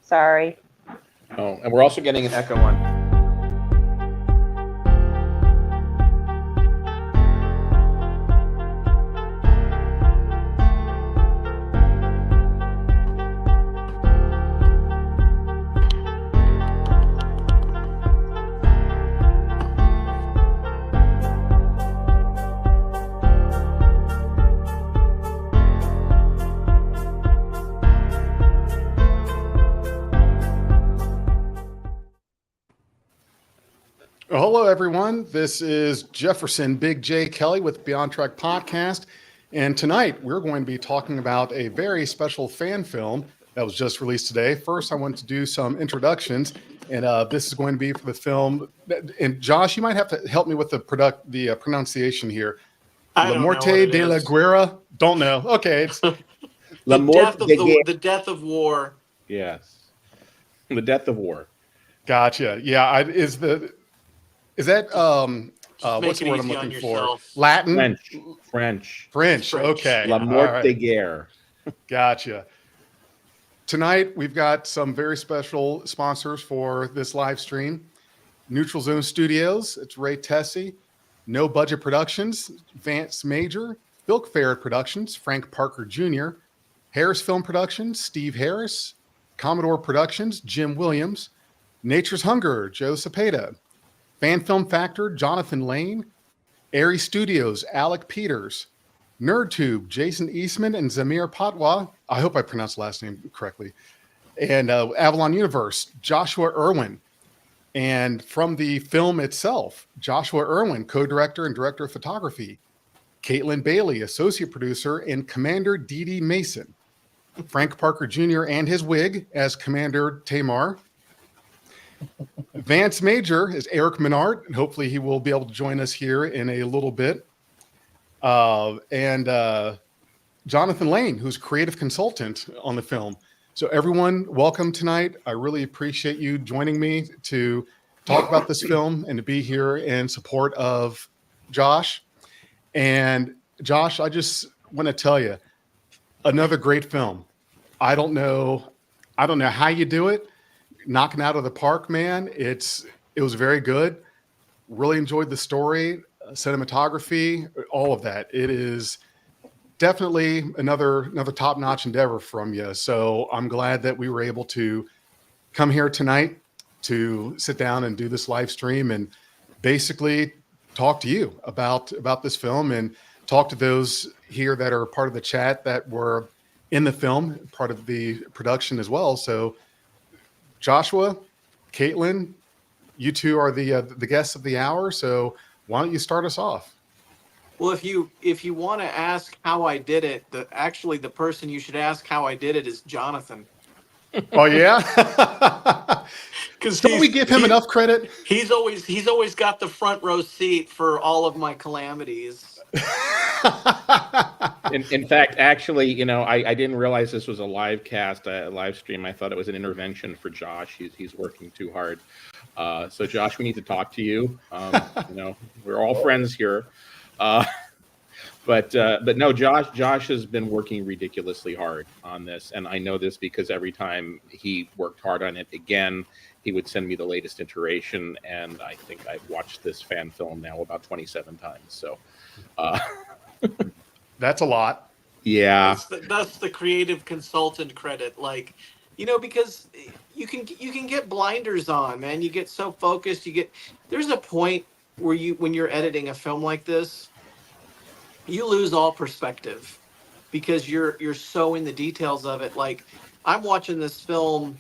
Sorry. Oh, and we're also getting an echo on. Hello, everyone. This is Jefferson Big J Kelly with Beyond Trek Podcast. And tonight we're going to be talking about a very special fan film that was just released today. First, I want to do some introductions. And this is going to be for the film. And Josh, you might have to help me with the pronunciation here. I La Morte de la Guerre? Don't know. Okay. It's the death of war. Yes. The death of war. Gotcha. Yeah. Is that what's the word I'm looking for? Latin? French. Okay. La Mort de Guerre. Gotcha. Tonight, we've got some very special sponsors for this live stream. Neutral Zone Studios, it's Ray Tessie. No Budget Productions, Vance Major. Bilk Ferret Productions, Frank Parker Jr. Harris Film Productions, Steve Harris. Commodore Productions, Jim Williams. Nature's Hunger, Joe Cepeda. Fan Film Factor, Jonathan Lane. Airy Studios, Alec Peters. NerdTube, Jason Eastman and Zamir Patwa. I hope I pronounced the last name correctly. And Avalon Universe, Joshua Irwin. And from the film itself, Joshua Irwin, co-director and director of photography. Caitlin Bailey, associate producer, and Commander Dee Dee Mason. Frank Parker Jr. and his wig as Commander Tamar. Vance Major is Eric Menard, and hopefully he will be able to join us here in a little bit. And Jonathan Lane, who's creative consultant on the film. So everyone, welcome tonight. I really appreciate you joining me to talk about this film and to be here in support of Josh. And Josh, I just want to tell you, another great film. I don't know how you do it. Knocking out of the park, man. It was very good. Really enjoyed the story, cinematography, all of that. It is definitely another top-notch endeavor from you. So I'm glad that we were able to come here tonight to sit down and do this live stream and basically talk to you about this film and talk to those here that are part of the chat that were in the film, part of the production as well. So Joshua, Caitlin, you two are the guests of the hour. So why don't you start us off? Well, if you want to ask how I did it, the person you should ask how I did it is Jonathan. Oh yeah, because don't we give him enough credit? He's always got the front row seat for all of my calamities. In fact, actually, I didn't realize this was a live cast, a live stream. I thought it was an intervention for Josh. He's working too hard. So Josh, we need to talk to you. We're all friends here. But no, Josh has been working ridiculously hard on this. And I know this because every time he worked hard on it again, he would send me the latest iteration. And I think I've watched this fan film now about 27 times. So that's a lot. Yeah. That's the creative consultant credit. Because you can get blinders on, man. You get so focused. There's a point where when you're editing a film like this, you lose all perspective because you're so in the details of it. Like, I'm watching this film,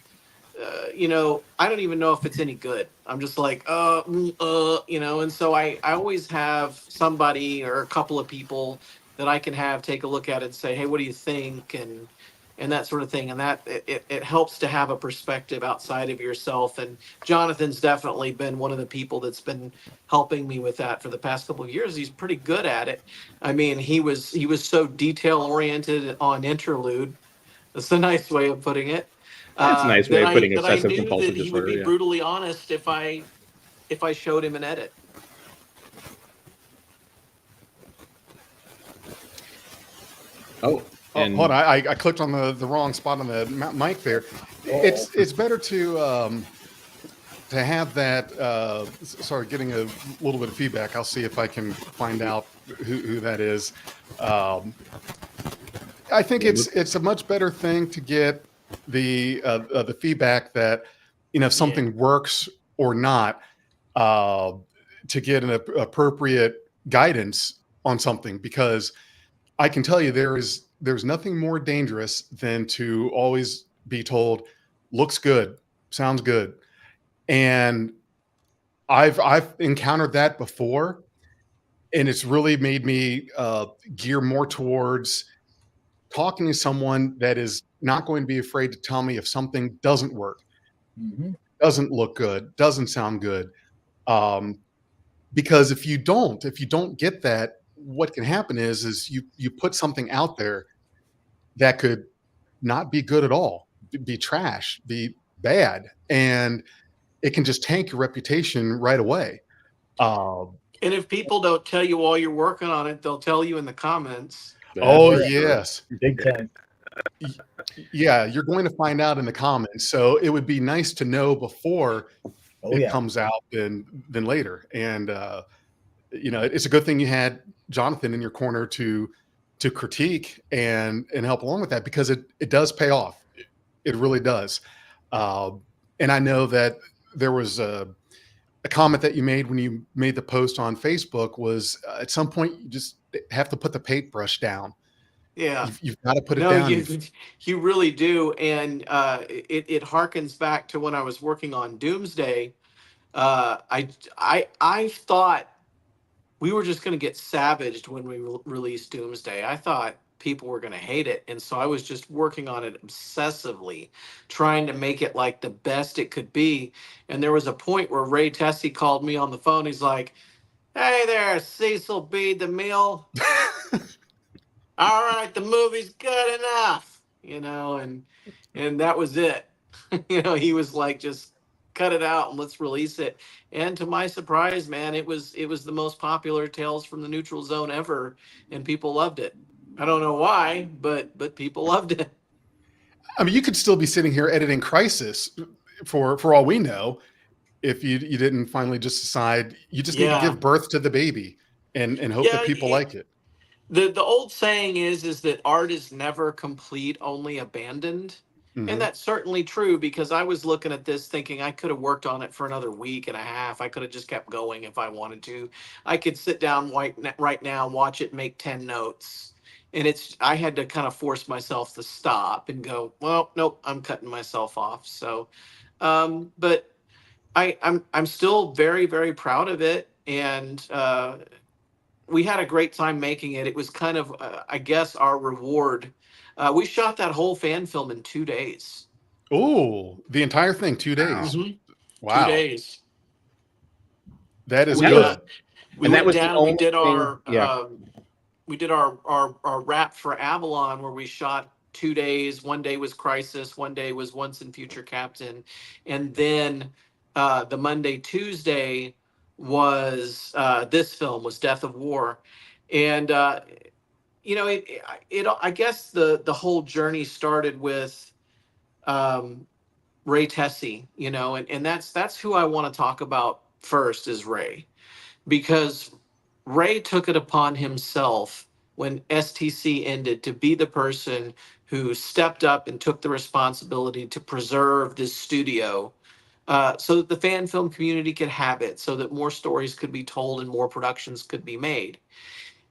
I don't even know if it's any good. I'm just like, and so I always have somebody or a couple of people that I can have take a look at it and say, hey, what do you think? And that sort of thing. And that it helps to have a perspective outside of yourself. And Jonathan's definitely been one of the people that's been helping me with that for the past couple of years. He's pretty good at it. I mean, he was so detail oriented on Interlude. That's a nice way of putting it. That's a nice way of putting obsessive compulsive disorder. That he would be brutally honest if I showed him an edit. Oh, And hold on, I clicked on the wrong spot on the mic there. It's better to have that. Sorry, getting a little bit of feedback. I'll see if I can find out who that is. I think it's a much better thing to get the feedback that, if something works or not, to get an appropriate guidance on something, because I can tell you there's nothing more dangerous than to always be told looks good, sounds good. And I've encountered that before, and it's really made me gear more towards talking to someone that is not going to be afraid to tell me if something doesn't work, doesn't look good, doesn't sound good. Because if you don't get that, what can happen is you put something out there that could not be good at all, be trash, be bad, and it can just tank your reputation right away. And if people don't tell you while you're working on it, they'll tell you in the comments. Oh that's true. yes, Big time. yeah, you're going to find out in the comments. So it would be nice to know before it comes out than later. And it's a good thing you had Jonathan in your corner to critique and help along with that, because it does pay off. It really does. And I know that there was a comment that you made when you made the post on Facebook was at some point you just have to put the paintbrush down. Yeah. You've got to put it No, down. you really do. And it harkens back to when I was working on Doomsday. I thought we were just going to get savaged when we released Doomsday. I thought people were going to hate it. And so I was just working on it obsessively, trying to make it like the best it could be. And there was a point where Ray Tessie called me on the phone. He's like, "Hey there, Cecil B. DeMille. All right, the movie's good enough," and that was it. He was like, "Just cut it out and let's release it." And to my surprise, man, it was the most popular Tales from the Neutral Zone ever, and people loved it. I don't know why, but people loved it. I mean, you could still be sitting here editing Crisis for all we know, if you didn't finally just decide you just need to give birth to the baby and hope that people like it. The old saying is that art is never complete, only abandoned. Mm-hmm. And that's certainly true, because I was looking at this thinking I could have worked on it for another week and a half. I could have just kept going if I wanted to. I could sit down right now and watch it, make 10 notes. And I had to kind of force myself to stop and go, well, nope, I'm cutting myself off. So, but I'm still very, very proud of it. And, we had a great time making it. It was kind of, I guess, our reward. We shot that whole fan film in 2 days. Oh, the entire thing, 2 days. Mm-hmm. Wow. 2 days. That is good. We went down. We did our wrap for Avalon, where we shot 2 days. 1 day was Crisis. 1 day was Once and Future Captain, and then the Monday, Tuesday was this film was Death of War. And I guess the whole journey started with Ray Tessie, and that's who I want to talk about first, is Ray, because Ray took it upon himself when STC ended to be the person who stepped up and took the responsibility to preserve this studio, so that the fan film community could have it, so that more stories could be told and more productions could be made.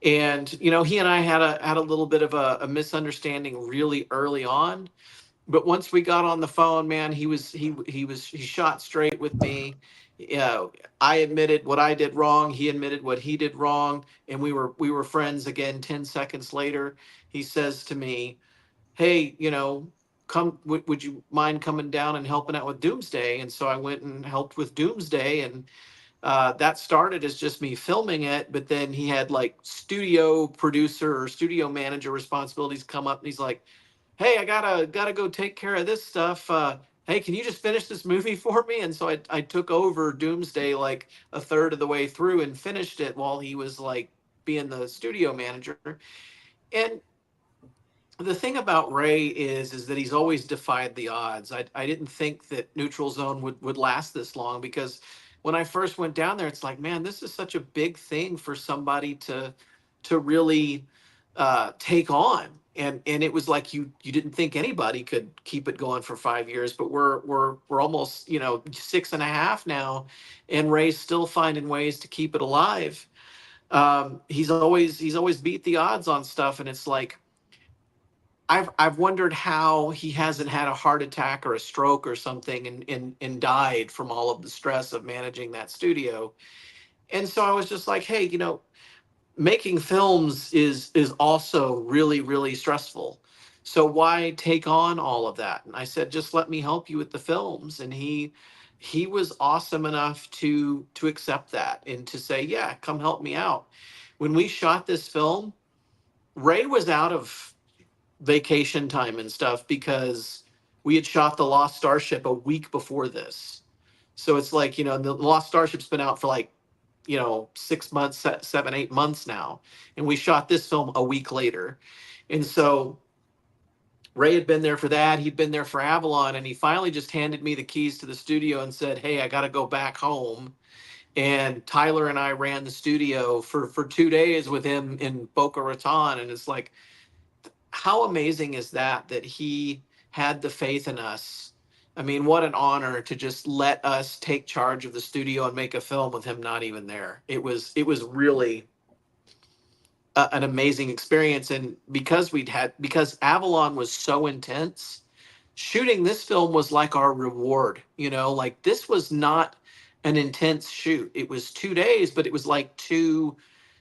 And he and I had a little bit of a misunderstanding really early on, but once we got on the phone, man, he shot straight with me. I admitted what I did wrong. He admitted what he did wrong, and we were friends again. 10 seconds later, he says to me, "Hey, would you mind coming down and helping out with Doomsday?" And so I went and helped with Doomsday, and that started as just me filming it. But then he had like studio producer or studio manager responsibilities come up, and he's like, "Hey, I gotta go take care of this stuff. Hey, can you just finish this movie for me?" And so I took over Doomsday like a third of the way through and finished it while he was like being the studio manager. And the thing about Ray is that he's always defied the odds. I didn't think that Neutral Zone would last this long, because when I first went down there, it's like, man, this is such a big thing for somebody to really take on. And it was like you didn't think anybody could keep it going for 5 years, but we're almost 6.5 now, and Ray's still finding ways to keep it alive. He's always beat the odds on stuff, and it's like, I've wondered how he hasn't had a heart attack or a stroke or something and died from all of the stress of managing that studio. And so I was just like, hey, making films is also really, really stressful. So why take on all of that? And I said, just let me help you with the films. And he was awesome enough to accept that and to say, yeah, come help me out. When we shot this film, Ray was out of vacation time and stuff because we had shot The Lost Starship a week before this. So it's like, the Lost Starship's been out for like, 6 months, 7, 8 months now. And we shot this film a week later. And so Ray had been there for that. He'd been there for Avalon. And he finally just handed me the keys to the studio and said, hey, I got to go back home. And Tyler and I ran the studio for 2 days with him in Boca Raton. And it's like, how amazing is that he had the faith in us? I mean, what an honor to just let us take charge of the studio and make a film with him not even there. It was really an amazing experience. And because Avalon was so intense, shooting this film was like our reward. Like, this was not an intense shoot. It was 2 days, but it was like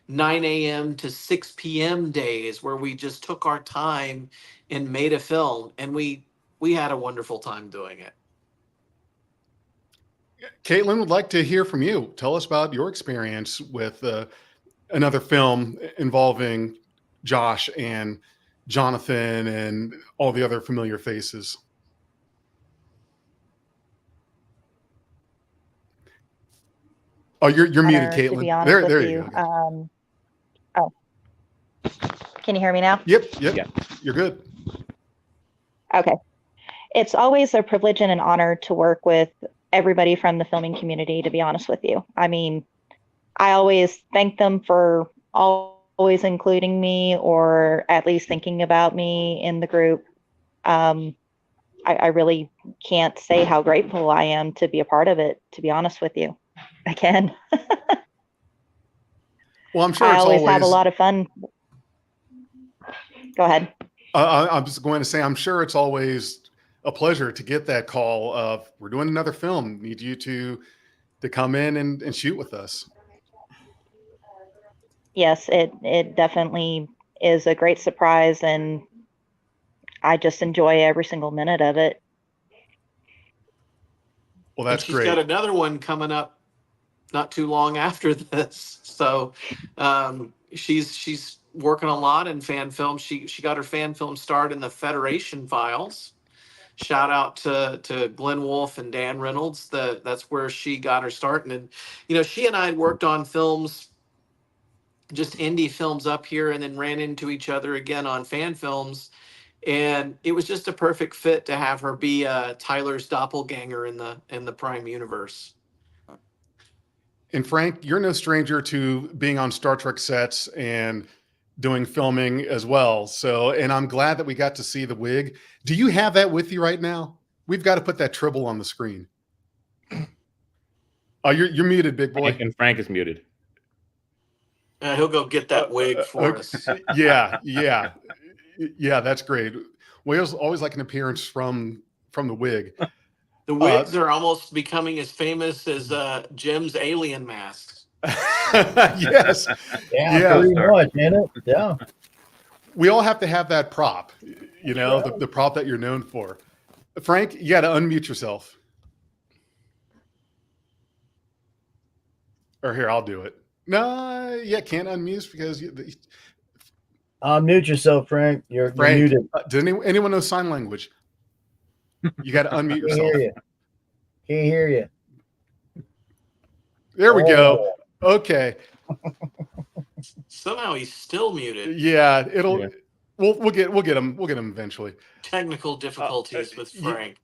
9 a.m. to 6 p.m. days where we just took our time and made a film, and we had a wonderful time doing it. Caitlin would like to hear from you. Tell us about your experience with another film involving Josh and Jonathan and all the other familiar faces. Oh, you're muted, Caitlin. To be honest There with you you. go. Can you hear me now? Yep. Yeah. You're good. Okay. It's always a privilege and an honor to work with everybody from the filming community, to be honest with you. I mean, I always thank them for always including me, or at least thinking about me in the group. I really can't say how grateful I am to be a part of it, to be honest with you. Again. Well, I'm sure I it's always have a lot of fun. Go ahead. I'm just going to say, I'm sure it's always a pleasure to get that call of, we're doing another film. Need you to come in and shoot with us. Yes, it definitely is a great surprise, and I just enjoy every single minute of it. Well, that's she's great. Got another one coming up not too long after this. So she's working a lot in fan film. She got her fan film start in the Federation Files. Shout out to Glenn Wolfe and Dan Reynolds. That's where she got her start. And she and I had worked on films, just indie films up here, and then ran into each other again on fan films. And it was just a perfect fit to have her be Tyler's doppelganger in the Prime universe. And Frank, you're no stranger to being on Star Trek sets and doing filming as well. So, and I'm glad that we got to see the wig. Do you have that with you right now? We've got to put that tribble on the screen. Oh, you're muted, big boy. And Frank is muted. He'll go get that wig for us. Yeah, that's great. We always like an appearance from the wig. The wigs are almost becoming as famous as Jim's alien masks. Yes. Yeah, pretty much, ain't it? Yeah. We all have to have that prop, the prop that you're known for. Frank, you got to unmute yourself. Or here, I'll do it. No, can't unmute because Mute yourself, Frank. You're muted. Does anyone know sign language? You got to unmute yourself. Can't hear you. There we go. Okay. Somehow he's still muted. Yeah, we'll get them eventually. Technical difficulties with Frank.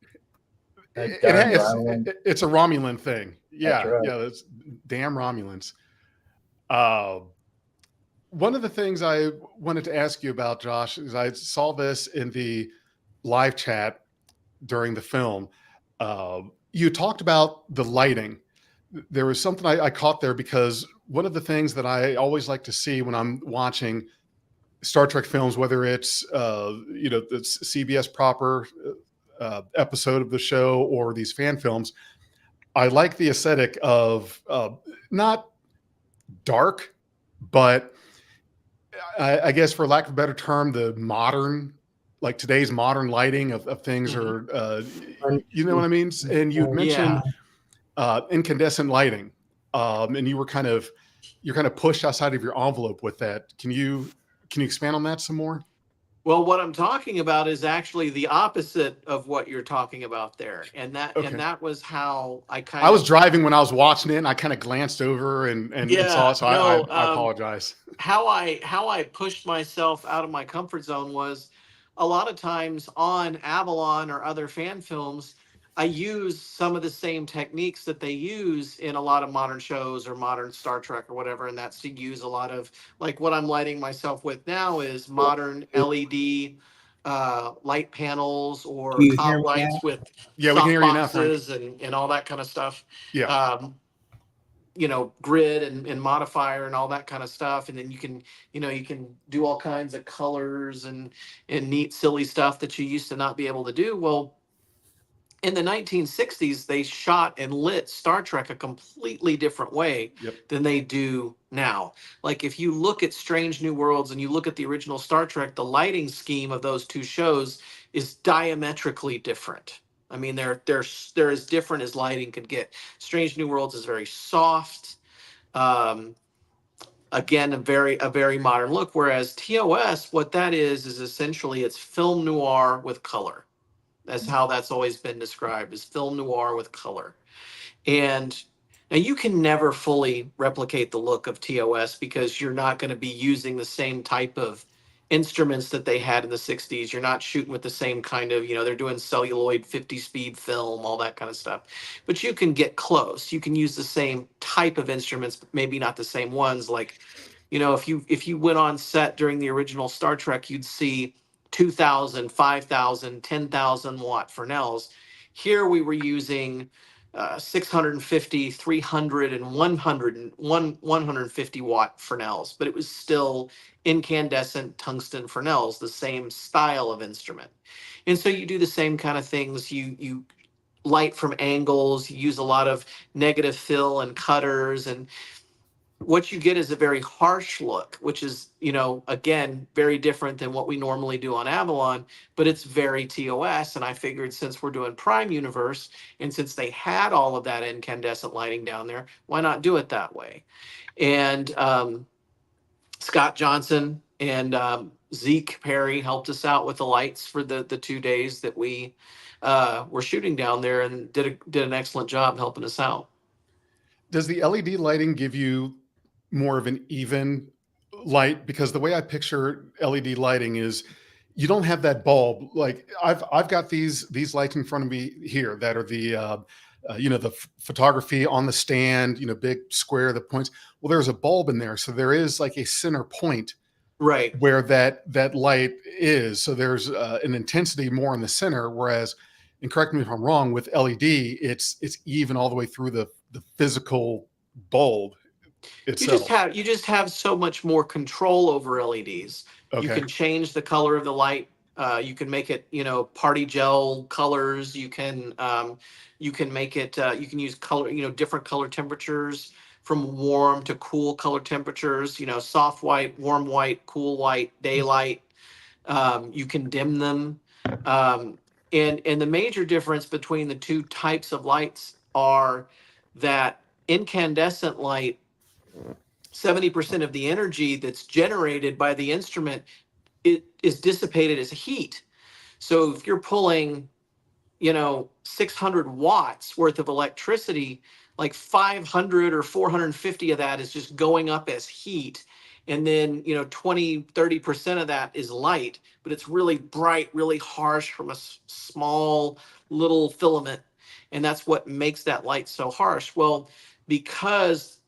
That darn It's a Romulan thing. That's Yeah, right. yeah, that's damn Romulans. One of the things I wanted to ask you about, Josh, is I saw this in the live chat during the film. You talked about the lighting. There was something I caught there, because one of the things that I always like to see when I'm watching Star Trek films, whether it's the CBS proper episode of the show or these fan films, I like the aesthetic of not dark, but I guess, for lack of a better term, the modern, like today's modern lighting of things Mhm. are, you know what I mean? And you'd mentioned incandescent lighting, and you're kind of pushed outside of your envelope with that. Can you expand on that some more? Well, what I'm talking about is actually the opposite of what you're talking about there, and Okay. that was how I I was driving when I was watching it, and I kind of glanced over and saw Yeah, it. So I no. apologize. How I pushed myself out of my comfort zone was a lot of times on Avalon or other fan films, I use some of the same techniques that they use in a lot of modern shows or modern Star Trek or whatever, and that's to use a lot of, like, what I'm lighting myself with now is modern LED light panels Do or you hear cop me now? lights with Yeah, we can soft hear you now, Frank. boxes and all that kind of stuff. Yeah. Grid and modifier and all that kind of stuff, and then you can do all kinds of colors and neat silly stuff that you used to not be able to do. Well, in the 1960s they shot and lit Star Trek a completely different way Yep. than they do now. Like, if you look at Strange New Worlds and you look at the original Star Trek, the lighting scheme of those two shows is diametrically different. I mean, they're as different as lighting could get. Strange New Worlds is very soft. Again, a very modern look. Whereas TOS, what that is essentially it's film noir with color. That's how that's always been described, as film noir with color. And now you can never fully replicate the look of TOS because you're not going to be using the same type of instruments that they had in the 60s. You're not shooting with the same kind of, they're doing celluloid 50 speed film, all that kind of stuff. But you can get close. You can use the same type of instruments, but maybe not the same ones. Like, if you went on set during the original Star Trek, you'd see 2,000, 5,000, 10,000 watt Fresnels. Here we were using 650, 300, and 150 watt Fresnels, but it was still incandescent tungsten Fresnels, the same style of instrument. And so you do the same kind of things. You light from angles, you use a lot of negative fill and cutters, and what you get is a very harsh look, which is, again, very different than what we normally do on Avalon, but it's very TOS. And I figured, since we're doing Prime Universe and since they had all of that incandescent lighting down there, why not do it that way? And Scott Johnson and Zeke Perry helped us out with the lights for the 2 days that we were shooting down there, and did an excellent job helping us out. Does the LED lighting give you more of an even light? Because the way I picture LED lighting is, you don't have that bulb. Like, I've got these lights in front of me here that are the the photography on the stand, big square that points. Well, there's a bulb in there, so there is like a center point, Right, where that light is. So there's an intensity more in the center. Whereas, and correct me if I'm wrong, with LED, it's even all the way through the physical bulb itself. you just have so much more control over LEDs. You Okay. can change the color of the light. You can make it, party gel colors. You can make it. You can use color, different color temperatures, from warm to cool color temperatures. Soft white, warm white, cool white, daylight. You can dim them. And the major difference between the two types of lights are that incandescent light, 70% of the energy that's generated by the instrument, it is dissipated as heat. So if you're pulling, 600 watts worth of electricity, like 500 or 450 of that is just going up as heat. and then 20-30% of that is light, but it's really bright, really harsh from a small little filament, and that's what makes that light so harsh. Well, because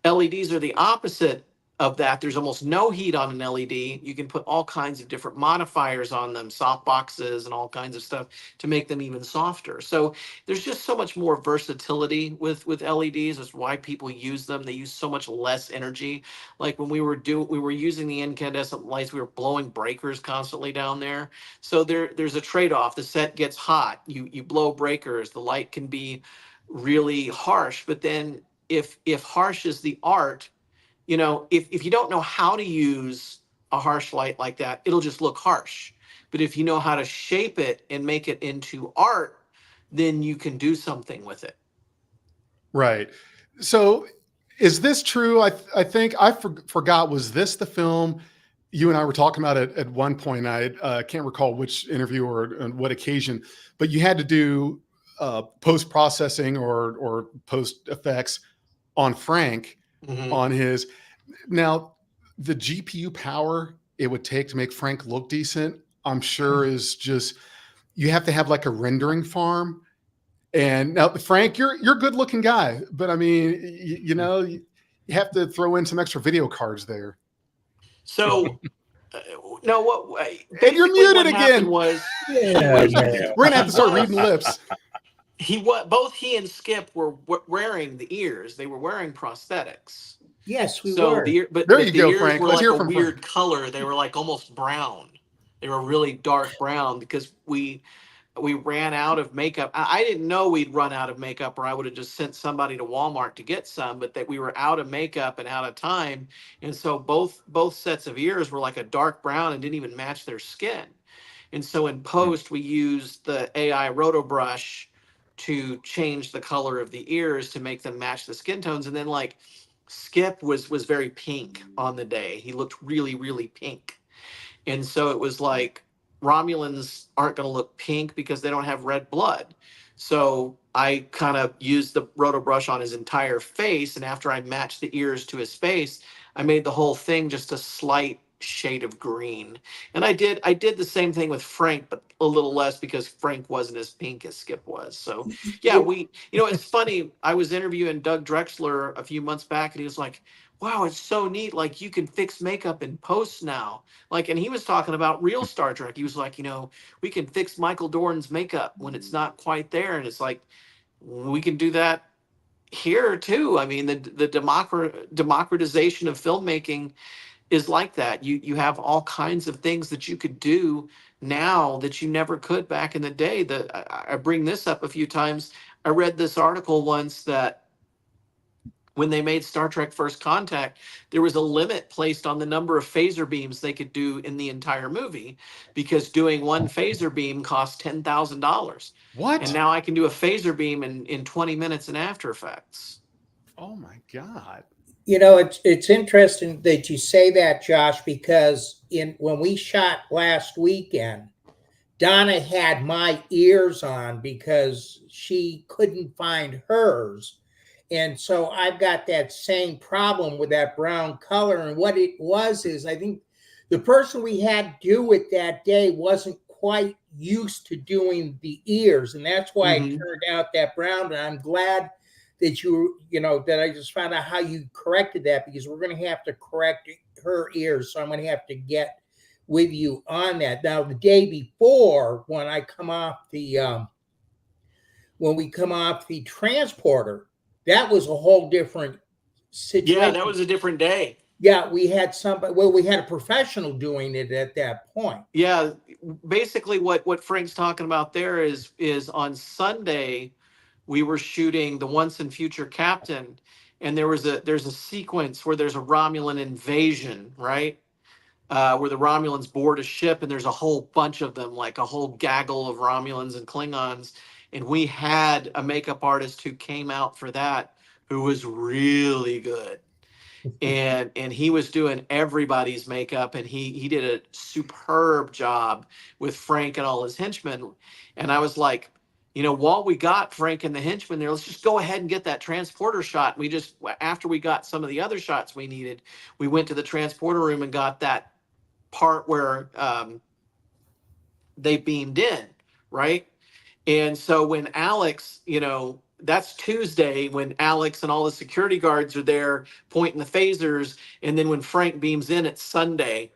LEDs are the opposite of that. There's almost no heat on an LED. You can put all kinds of different modifiers on them, soft boxes and all kinds of stuff to make them even softer. So there's just so much more versatility with LEDs. That's why people use them. They use so much less energy. Like when we were using the incandescent lights, we were blowing breakers constantly down there. So there's a trade-off. The set gets hot. You blow breakers. The light can be really harsh, but then if harsh is the art, if you don't know how to use a harsh light like that, it'll just look harsh. But if you know how to shape it and make it into art, then you can do something with it. Right. So is this true? I think I forgot, was this the film you and I were talking about it at one point? I can't recall which interview or on what occasion, but you had to do post-processing or post effects on Frank, Mhm. on his. Now, the GPU power it would take to make Frank look decent, I'm sure is just, you have to have like a rendering farm. And now, Frank, you're a good looking guy, but I mean, you have to throw in some extra video cards there. So, no, what And you're basically muted what happened again. was Yeah, man. We're gonna have to start reading lips. both he and Skip were wearing the ears. They were wearing prosthetics. Yes, we So were. but There you the go, ears Frank. were Let's like hear a from Frank. weird color. They were like almost brown. They were really dark brown because we ran out of makeup. I didn't know we'd run out of makeup, or I would have just sent somebody to Walmart to get some. But that we were out of makeup and out of time, and so both sets of ears were like a dark brown and didn't even match their skin. And so in post, we used the AI roto brush to change the color of the ears to make them match the skin tones. And then like Skip was very pink on the day. He looked really, really pink. And so it was like Romulans aren't going to look pink because they don't have red blood. So I kind of used the roto brush on his entire face. And after I matched the ears to his face, I made the whole thing just a slight shade of green. And I did the same thing with Frank, but a little less because Frank wasn't as pink as Skip was. So yeah, it's funny. I was interviewing Doug Drexler a few months back and he was like, wow, it's so neat. Like you can fix makeup in post now. Like, and he was talking about real Star Trek. He was like, we can fix Michael Dorn's makeup when it's not quite there. And it's like, we can do that here too. I mean, the democratization of filmmaking is like that. You have all kinds of things that you could do now that you never could back in the day. I bring this up a few times. I read this article once that when they made Star Trek First Contact, there was a limit placed on the number of phaser beams they could do in the entire movie because doing one phaser beam cost $10,000. And What? now I can do a phaser beam in 20 minutes in After Effects. Oh my God. It's interesting that you say that, Josh, because when we shot last weekend, Donna had my ears on because she couldn't find hers. And so I've got that same problem with that brown color. And what it was is, I think the person we had do it that day wasn't quite used to doing the ears. And that's why it turned out that brown. And I'm glad that that I just found out how you corrected that, because we're going to have to correct her ears. So I'm going to have to get with you on that. Now, the day before, when we come off the transporter, that was a whole different situation. Yeah, that was a different day. Yeah, we had we had a professional doing it at that point. Yeah, basically what Frank's talking about there is on Sunday we were shooting the Once and Future Captain, and there's a sequence where there's a Romulan invasion, right? Where the Romulans board a ship and there's a whole bunch of them, like a whole gaggle of Romulans and Klingons. And we had a makeup artist who came out for that who was really good. And he was doing everybody's makeup, and he did a superb job with Frank and all his henchmen. And I was like, while we got Frank and the henchman there, let's just go ahead and get that transporter shot. We just, after we got some of the other shots we needed, we went to the transporter room and got that part where they beamed in, right? And so when Alex, that's Tuesday when Alex and all the security guards are there pointing the phasers. And then when Frank beams in, it's Sunday.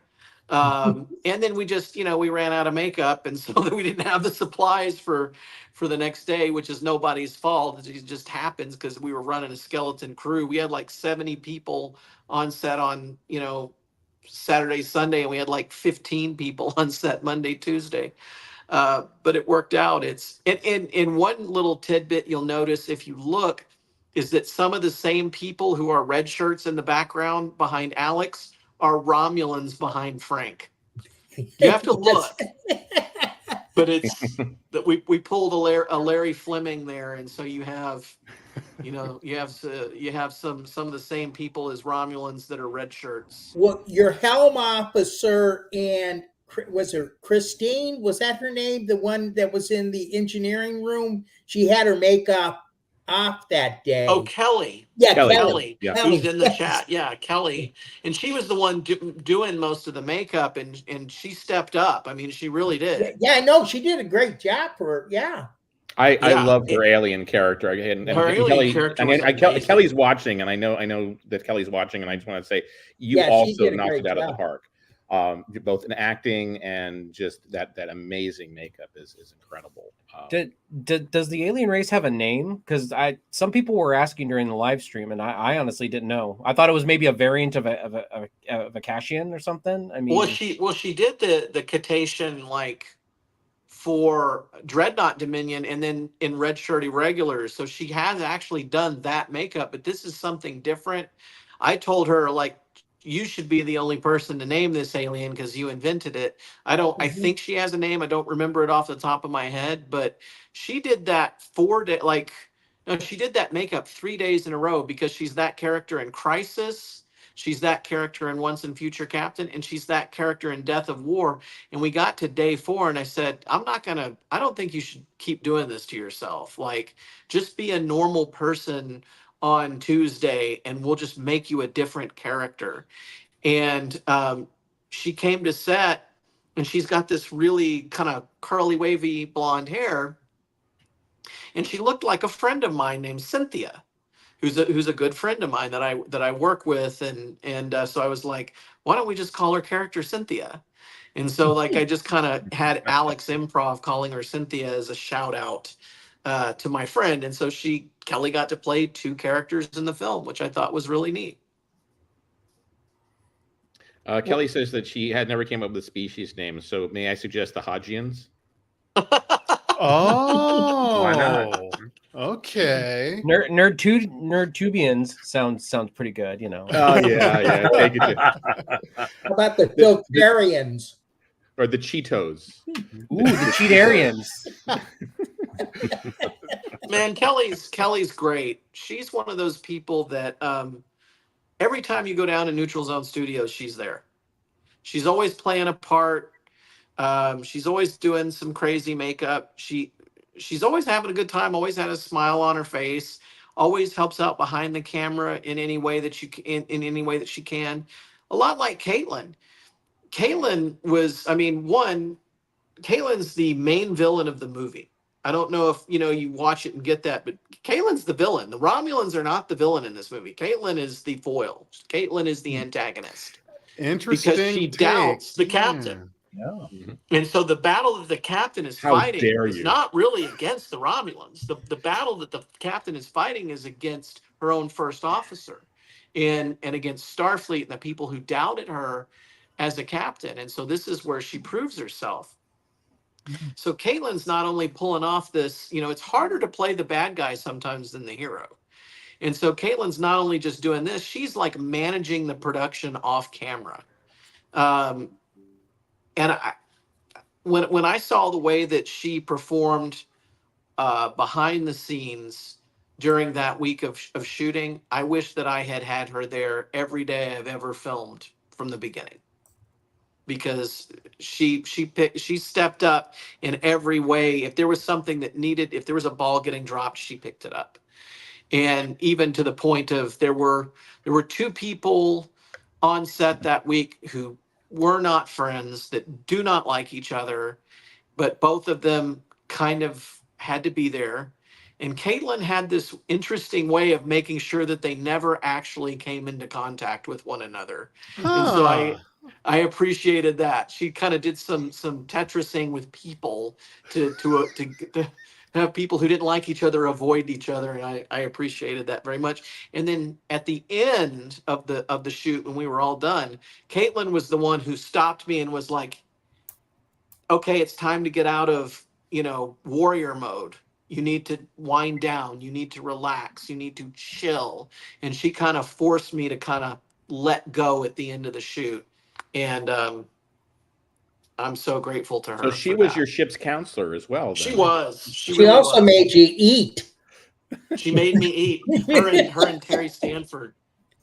And then we just, we ran out of makeup. And so we didn't have the supplies for the next day, which is nobody's fault. It just happens because we were running a skeleton crew. We had like 70 people on set on, Saturday, Sunday, and we had like 15 people on set Monday, Tuesday. But it worked out. It's in one little tidbit you'll notice if you look is that some of the same people who are red shirts in the background behind Alex are Romulans behind Frank. You have to look, but it's that we pulled a Larry Fleming there, and so you have some of the same people as Romulans that are red shirts. Well, your helm officer and was it Christine? Was that her name? The one that was in the engineering room? She had her makeup off that day. Oh, Kelly. Yeah, Kelly. Yeah. Who's in the chat. Yeah, Kelly. And she was the one doing most of the makeup, and she stepped up. I mean, she really did. Yeah, I know. She did a great job for her. Yeah. I love her alien character. And her alien Kelly, character Kelly's watching, and I know that Kelly's watching, and I just want to say you also knocked it out of the park. Both in acting and just that amazing makeup is incredible. Does the alien race have a name? Because some people were asking during the live stream, and I honestly didn't know. I thought it was maybe a variant of a Cashian or something. I mean, she did the Cetacean like for Dreadnought Dominion, and then in Red Shirt Irregulars. So she has actually done that makeup, but this is something different. I told her like, you should be the only person to name this alien because you invented it. I think she has a name. I don't remember it off the top of my head, but she did that she did that makeup 3 days in a row because she's that character in Crisis. She's that character in Once and Future Captain, and she's that character in Death of War. And we got to day 4, and I said, I don't think you should keep doing this to yourself. Like, just be a normal person on Tuesday, and we'll just make you a different character. And she came to set, and she's got this really kind of curly, wavy blonde hair, and she looked like a friend of mine named Cynthia, who's a good friend of mine that I work with, and so I was like, why don't we just call her character Cynthia? And so like I just kind of had Alex Improv calling her Cynthia as a shout out to my friend, and so Kelly got to play 2 characters in the film, which I thought was really neat. Kelly says that she had never came up with a species name, so may I suggest the Hodgians? Oh, why not? Okay. Nerdtubians sounds pretty good, Oh yeah. Take it to... How about the Filtarians? Or the Cheetos. Ooh, the Cheetarians. Man, Kelly's great. She's one of those people that every time you go down to Neutral Zone Studios, she's there. She's always playing a part. She's always doing some crazy makeup. She's always having a good time, always had a smile on her face, always helps out behind the camera in any way that in any way that she can. A lot like Caitlin. Caitlin's the main villain of the movie. I don't know if you watch it and get that, but Caitlin's the villain. The Romulans are not the villain in this movie. Caitlin is the foil. Caitlin is the antagonist. Interesting. Because she doubts the captain. Yeah. And so the battle that the captain is fighting is not really against the Romulans. The battle that the captain is fighting is against her own first officer and against Starfleet and the people who doubted her as a captain. And so this is where she proves herself. So Caitlin's not only pulling off this, it's harder to play the bad guy sometimes than the hero. And so Caitlin's not only just doing this, she's like managing the production off camera. And when I saw the way that she performed behind the scenes during that week of shooting, I wish that I had her there every day I've ever filmed from the beginning. because she stepped up in every way. If there was something that needed, if there was a ball getting dropped, she picked it up. And even to the point of there were two people on set that week who were not friends, that do not like each other, but both of them kind of had to be there. And Caitlin had this interesting way of making sure that they never actually came into contact with one another. And so Huh. I appreciated that. She kind of did some Tetrising with people to have people who didn't like each other avoid each other, and I appreciated that very much. And then at the end of the shoot, when we were all done, Caitlin was the one who stopped me and was like, okay, it's time to get out of, warrior mode. You need to wind down. You need to relax. You need to chill. And she kind of forced me to kind of let go at the end of the shoot. And I'm so grateful to So her she for was that. your ship's counselor as well. She Then. was. She She really also was. made you eat. She made me eat. Her and Terry Stanford.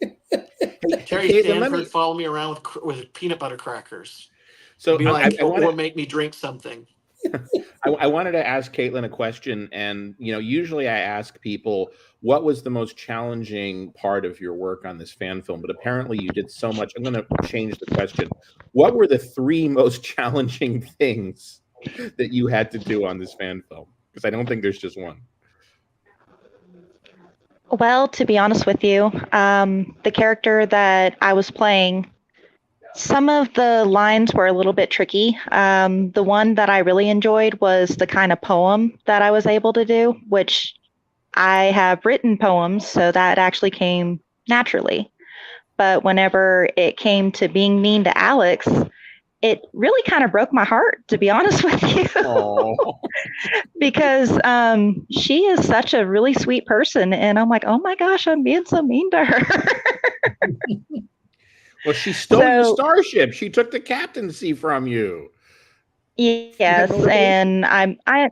Terry Caitlin, let Stanford me. followed me around with peanut butter crackers. So Be like, I want or to. make me drink something. I wanted to ask Caitlin a question, and usually I ask people what was the most challenging part of your work on this fan film, but apparently you did so much. I'm going to change the question. What were the 3 most challenging things that you had to do on this fan film? Because I don't think there's just one. Well, to be honest with you, the character that I was playing, some of the lines were a little bit tricky. The one that I really enjoyed was the kind of poem that I was able to do, which I have written poems, so that actually came naturally. But whenever it came to being mean to Alex, it really kind of broke my heart, to be honest with you. Oh, Because she is such a really sweet person. And I'm like, oh my gosh, I'm being so mean to her. well, she stole your So, starship. She took the captaincy from you. She had yes. motivation.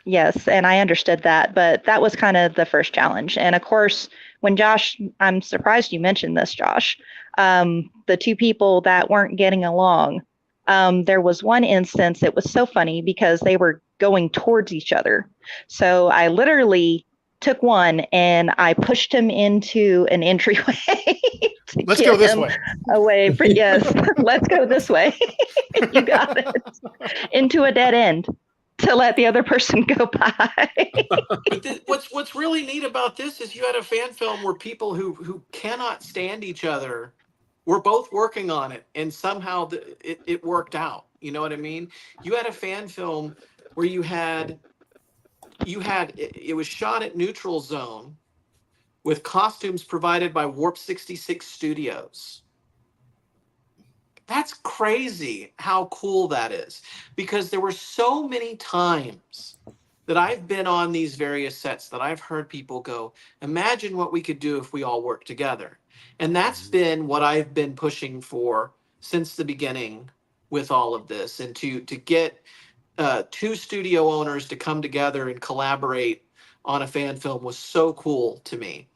Yes, and I understood that, but that was kind of the first challenge. And of course, when Josh, I'm surprised you mentioned this, Josh, the two people that weren't getting along, there was one instance, it was so funny because they were going towards each other. So I literally took one and I pushed him into an entryway to Let's go get this him way. away. Yes, let's go this way. You got it. Into a dead end to let the other person go by. But what's really neat about this is you had a fan film where people who cannot stand each other were both working on it, and somehow it worked out. You know what I mean? You had a fan film where it was shot at neutral zone with costumes provided by Warp 66 Studios. That's crazy how cool that is, because there were so many times that I've been on these various sets that I've heard people go, imagine what we could do if we all worked together. And that's been what I've been pushing for since the beginning with all of this, and to get two studio owners to come together and collaborate on a fan film was so cool to me.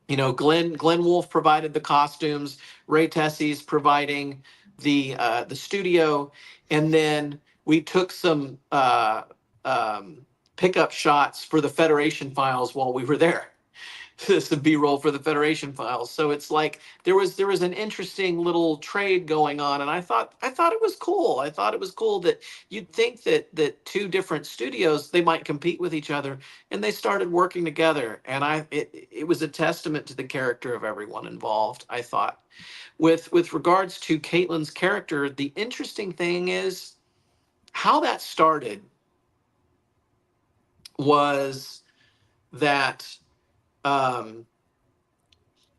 Glenn Wolf provided the costumes, Ray Tessie's providing the studio, and then we took some pickup shots for the Federation files while we were there. Some B-roll for the Federation files. So it's like there was an interesting little trade going on, and I thought it was cool. I thought it was cool that you'd think that two different studios, they might compete with each other, and they started working together. And it was a testament to the character of everyone involved, I thought. With regards to Caitlin's character, the interesting thing is how that started was that um,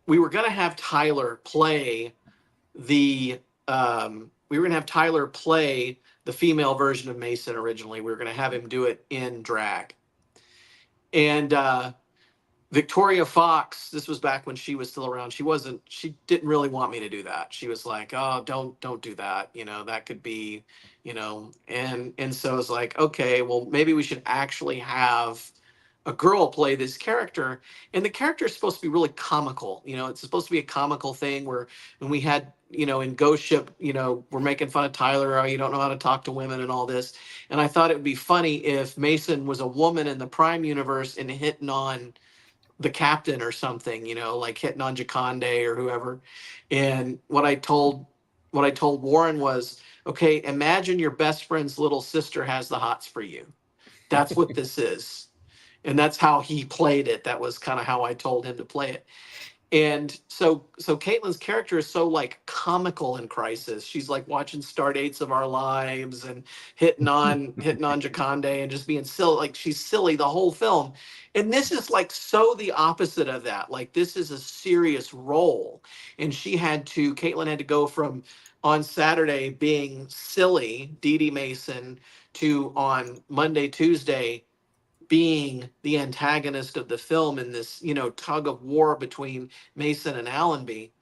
we were going to have Tyler play the female version of Mason originally. We were going to have him do it in drag. And Victoria Fox, this was back when she was still around. She didn't really want me to do that. She was like, "Oh, don't do that. That could be, and so it's like, okay, well, maybe we should actually have a girl play this character, and the character is supposed to be really comical. You know, it's supposed to be a comical thing where when we had, you know, in Ghost Ship, you know, we're making fun of Tyler, oh, you don't know how to talk to women and all this. And I thought it would be funny if Mason was a woman in the Prime universe and hitting on the captain or something, you know, like hitting on Jaconde or whoever. And what I told Warren was, okay, imagine your best friend's little sister has the hots for you. That's what this is. And that's how he played it. That was kind of how I told him to play it. And so Caitlin's character is so like comical in Crisis. She's like watching Star Dates of Our Lives and hitting on Jaconde and just being silly. Like she's silly the whole film. And this is like so the opposite of that. Like this is a serious role. And Caitlin had to go from on Saturday being silly, Dee Dee Mason, to on Monday, Tuesday being the antagonist of the film in this, you know, tug of war between Mason and Allenby.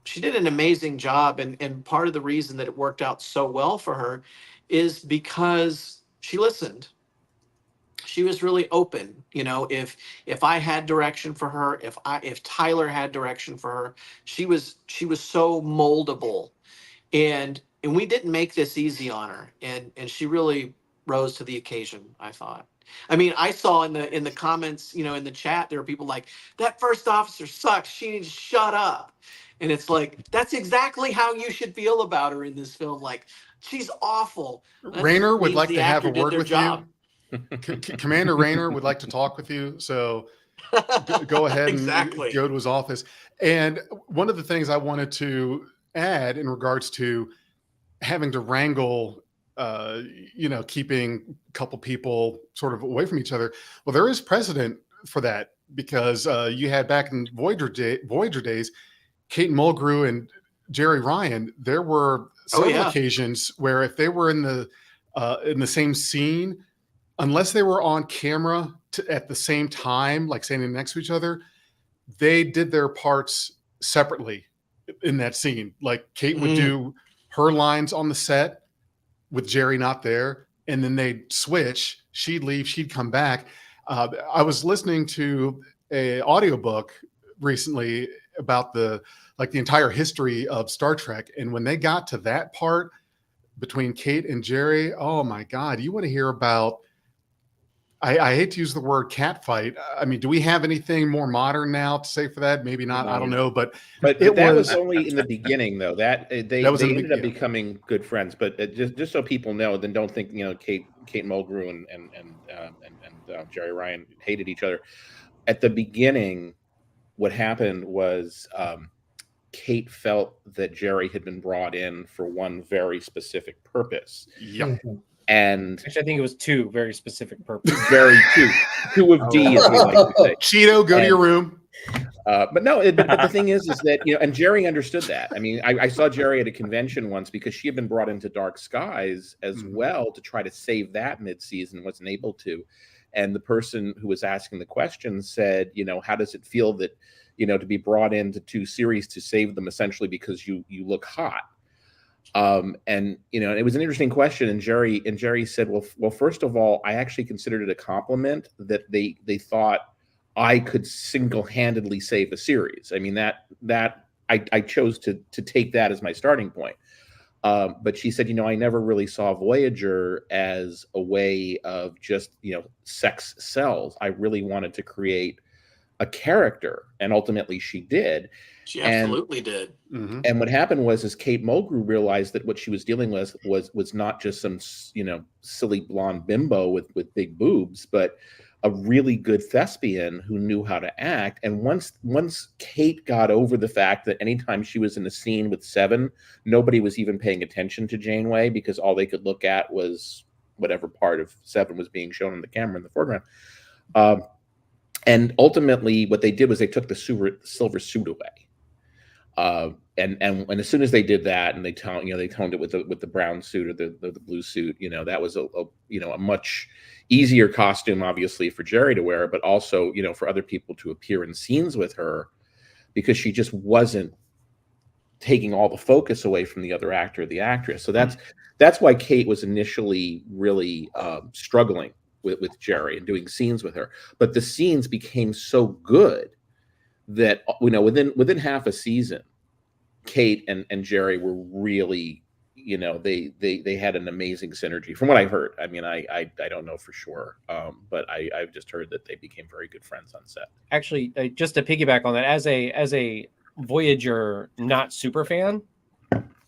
She did an amazing job, and part of the reason that it worked out so well for her is because she listened. She was really open. You know, if I had direction for her, if Tyler had direction for her, she was so moldable, and we didn't make this easy on her, and she really rose to the occasion, I thought. I mean, I saw in the comments, you know, in the chat, there were people like, that first officer sucks, she needs to shut up. And it's like, that's exactly how you should feel about her in this film. Like, she's awful. That Rayner would means like the to have a actor did word their with job. you. Commander Rayner would like to talk with you. So go ahead Exactly. and go to his office. And one of the things I wanted to add in regards to having to wrangle, you know, keeping a couple people sort of away from each other. Well, there is precedent for that because you had back in Voyager days, Kate Mulgrew and Jerry Ryan. There were several occasions where if they were in the same scene, unless they were on camera at the same time, like standing next to each other, they did their parts separately in that scene. Like Kate would do her lines on the set with Jerry not there, and then they'd switch. She'd leave, she'd come back. I was listening to a audiobook recently about the entire history of Star Trek, and when they got to that part between Kate and Jerry, oh my God, you want to hear about, I hate to use the word cat fight. I mean, do we have anything more modern now to say for that? Maybe not. I don't know, but that was only in the beginning, though. That they ended up yeah. becoming good friends. But just so people know, then don't think, you know, Kate Mulgrew and Jerry Ryan hated each other. At the beginning, what happened was Kate felt that Jerry had been brought in for one very specific purpose. Yeah. And actually, I think it was two very specific purposes. Two of D, as we like to say. Cheeto, go to your room. But no, but the thing is that, you know, and Jerry understood that. I mean, I saw Jerry at a convention once because she had been brought into Dark Skies as well to try to save that mid-season, wasn't able to. And the person who was asking the question said, you know, how does it feel that, you know, to be brought into two series to save them essentially because you look hot? And you know, it was an interesting question, and Jerry said, well, first of all, I actually considered it a compliment that they thought I could single-handedly save a series. I mean, that I chose to take that as my starting point. But she said, you know, I never really saw Voyager as a way of just, you know, sex sells. I really wanted to create a character, and ultimately she did. She absolutely did. And what happened was Kate Mulgrew realized that what she was dealing with was not just some, you know, silly blonde bimbo with big boobs, but a really good thespian who knew how to act. And once Kate got over the fact that anytime she was in a scene with Seven, nobody was even paying attention to Janeway because all they could look at was whatever part of Seven was being shown on the camera in the foreground. And ultimately, what they did was they took the silver suit away. And as soon as they did that, and they toned it with the brown suit or the blue suit, you know, that was a much easier costume, obviously, for Jerry to wear, but also, you know, for other people to appear in scenes with her, because she just wasn't taking all the focus away from the other actor or the actress. So that's why Kate was initially really struggling with Jerry and doing scenes with her. But the scenes became so good that, you know, within half a season, Kate and Jerry were really, you know, they had an amazing synergy from what I heard. I mean, I don't know for sure, but I've just heard that they became very good friends on set. Actually, just to piggyback on that, as a Voyager not super fan,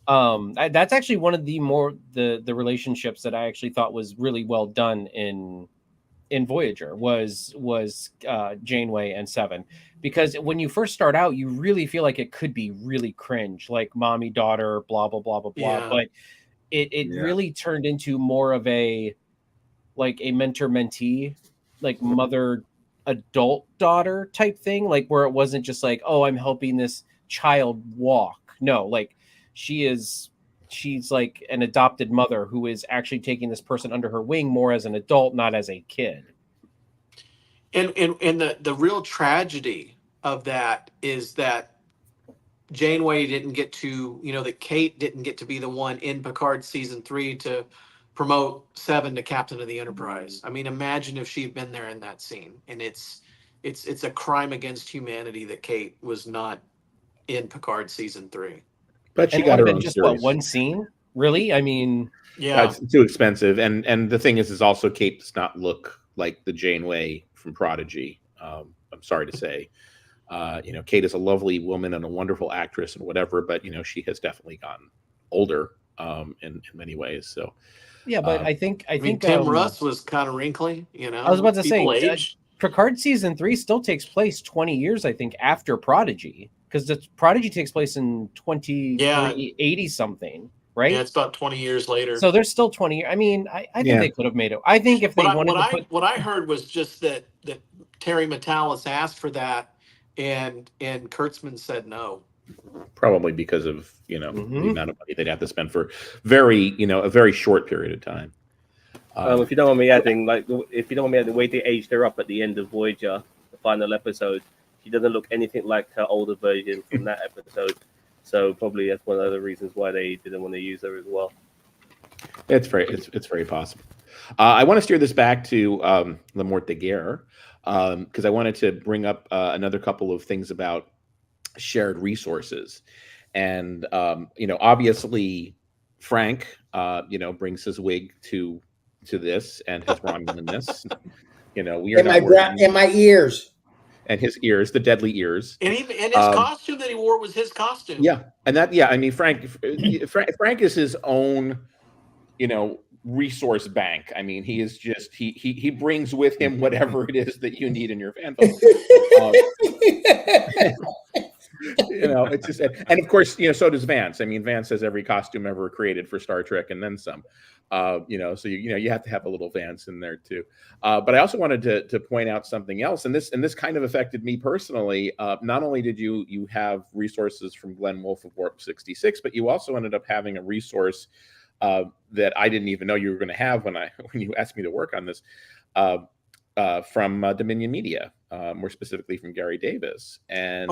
that's actually one of the relationships that I actually thought was really well done in Voyager was Janeway and Seven, because when you first start out, you really feel like it could be really cringe, like mommy daughter, blah blah blah blah blah. Yeah. But it really turned into more of a mentor mentee, like mother adult daughter type thing, like where it wasn't just like, oh, I'm helping this child walk. No, like she's like an adopted mother who is actually taking this person under her wing more as an adult, not as a kid. And the real tragedy of that is that Janeway didn't get to, you know, that Kate didn't get to be the one in Picard season 3 to promote Seven to Captain of the Enterprise. I mean, imagine if she'd been there in that scene. And it's a crime against humanity that Kate was not in Picard season 3. But she And it got would her have been own just series. one scene, really. I mean, Yeah. It's too expensive, and the thing is also Kate does not look like the Janeway from Prodigy. I'm sorry to say, you know, Kate is a lovely woman and a wonderful actress and whatever, but you know, she has definitely gotten older in many ways. So yeah, but I think Tim Russ was kind of wrinkly, you know. I was about to say, People age. Picard season 3 still takes place 20 years, I think, after Prodigy, because the Prodigy takes place in 80 something, right? Yeah, it's about 20 years later. So there's still 20 years. I mean, I think they could have made it. I think if they wanted to put... What I heard was just that Terry Metalis asked for that, and Kurtzman said no. probably because of, you know, the amount of money they'd have to spend for a very short period of time. If you don't want me adding, the way they aged her up at the end of Voyager, the final episode, she doesn't look anything like her older version from that episode. So probably that's one of the reasons why they didn't want to use her as well. It's very possible. I want to steer this back to Mort de Guerre, because I wanted to bring up another couple of things about shared resources. And, you know, obviously Frank, you know, brings his wig to this and his Romulan-ness. You know, we are in my ears. And his ears, the deadly ears. And his costume that he wore was his costume. Yeah. And that, yeah, I mean, Frank is his own, you know, resource bank. I mean, he is just, he brings with him whatever it is that you need in your fandom. You know, it's just, and of course, you know, so does Vance. I mean, Vance has every costume ever created for Star Trek and then some. You know, so you have to have a little Vance in there too. But I also wanted to point out something else, and this kind of affected me personally. Not only did you have resources from Glenn Wolfe of Warp 66, but you also ended up having a resource that I didn't even know you were going to have when you asked me to work on this, from Dominion Media, more specifically from Gary Davis. And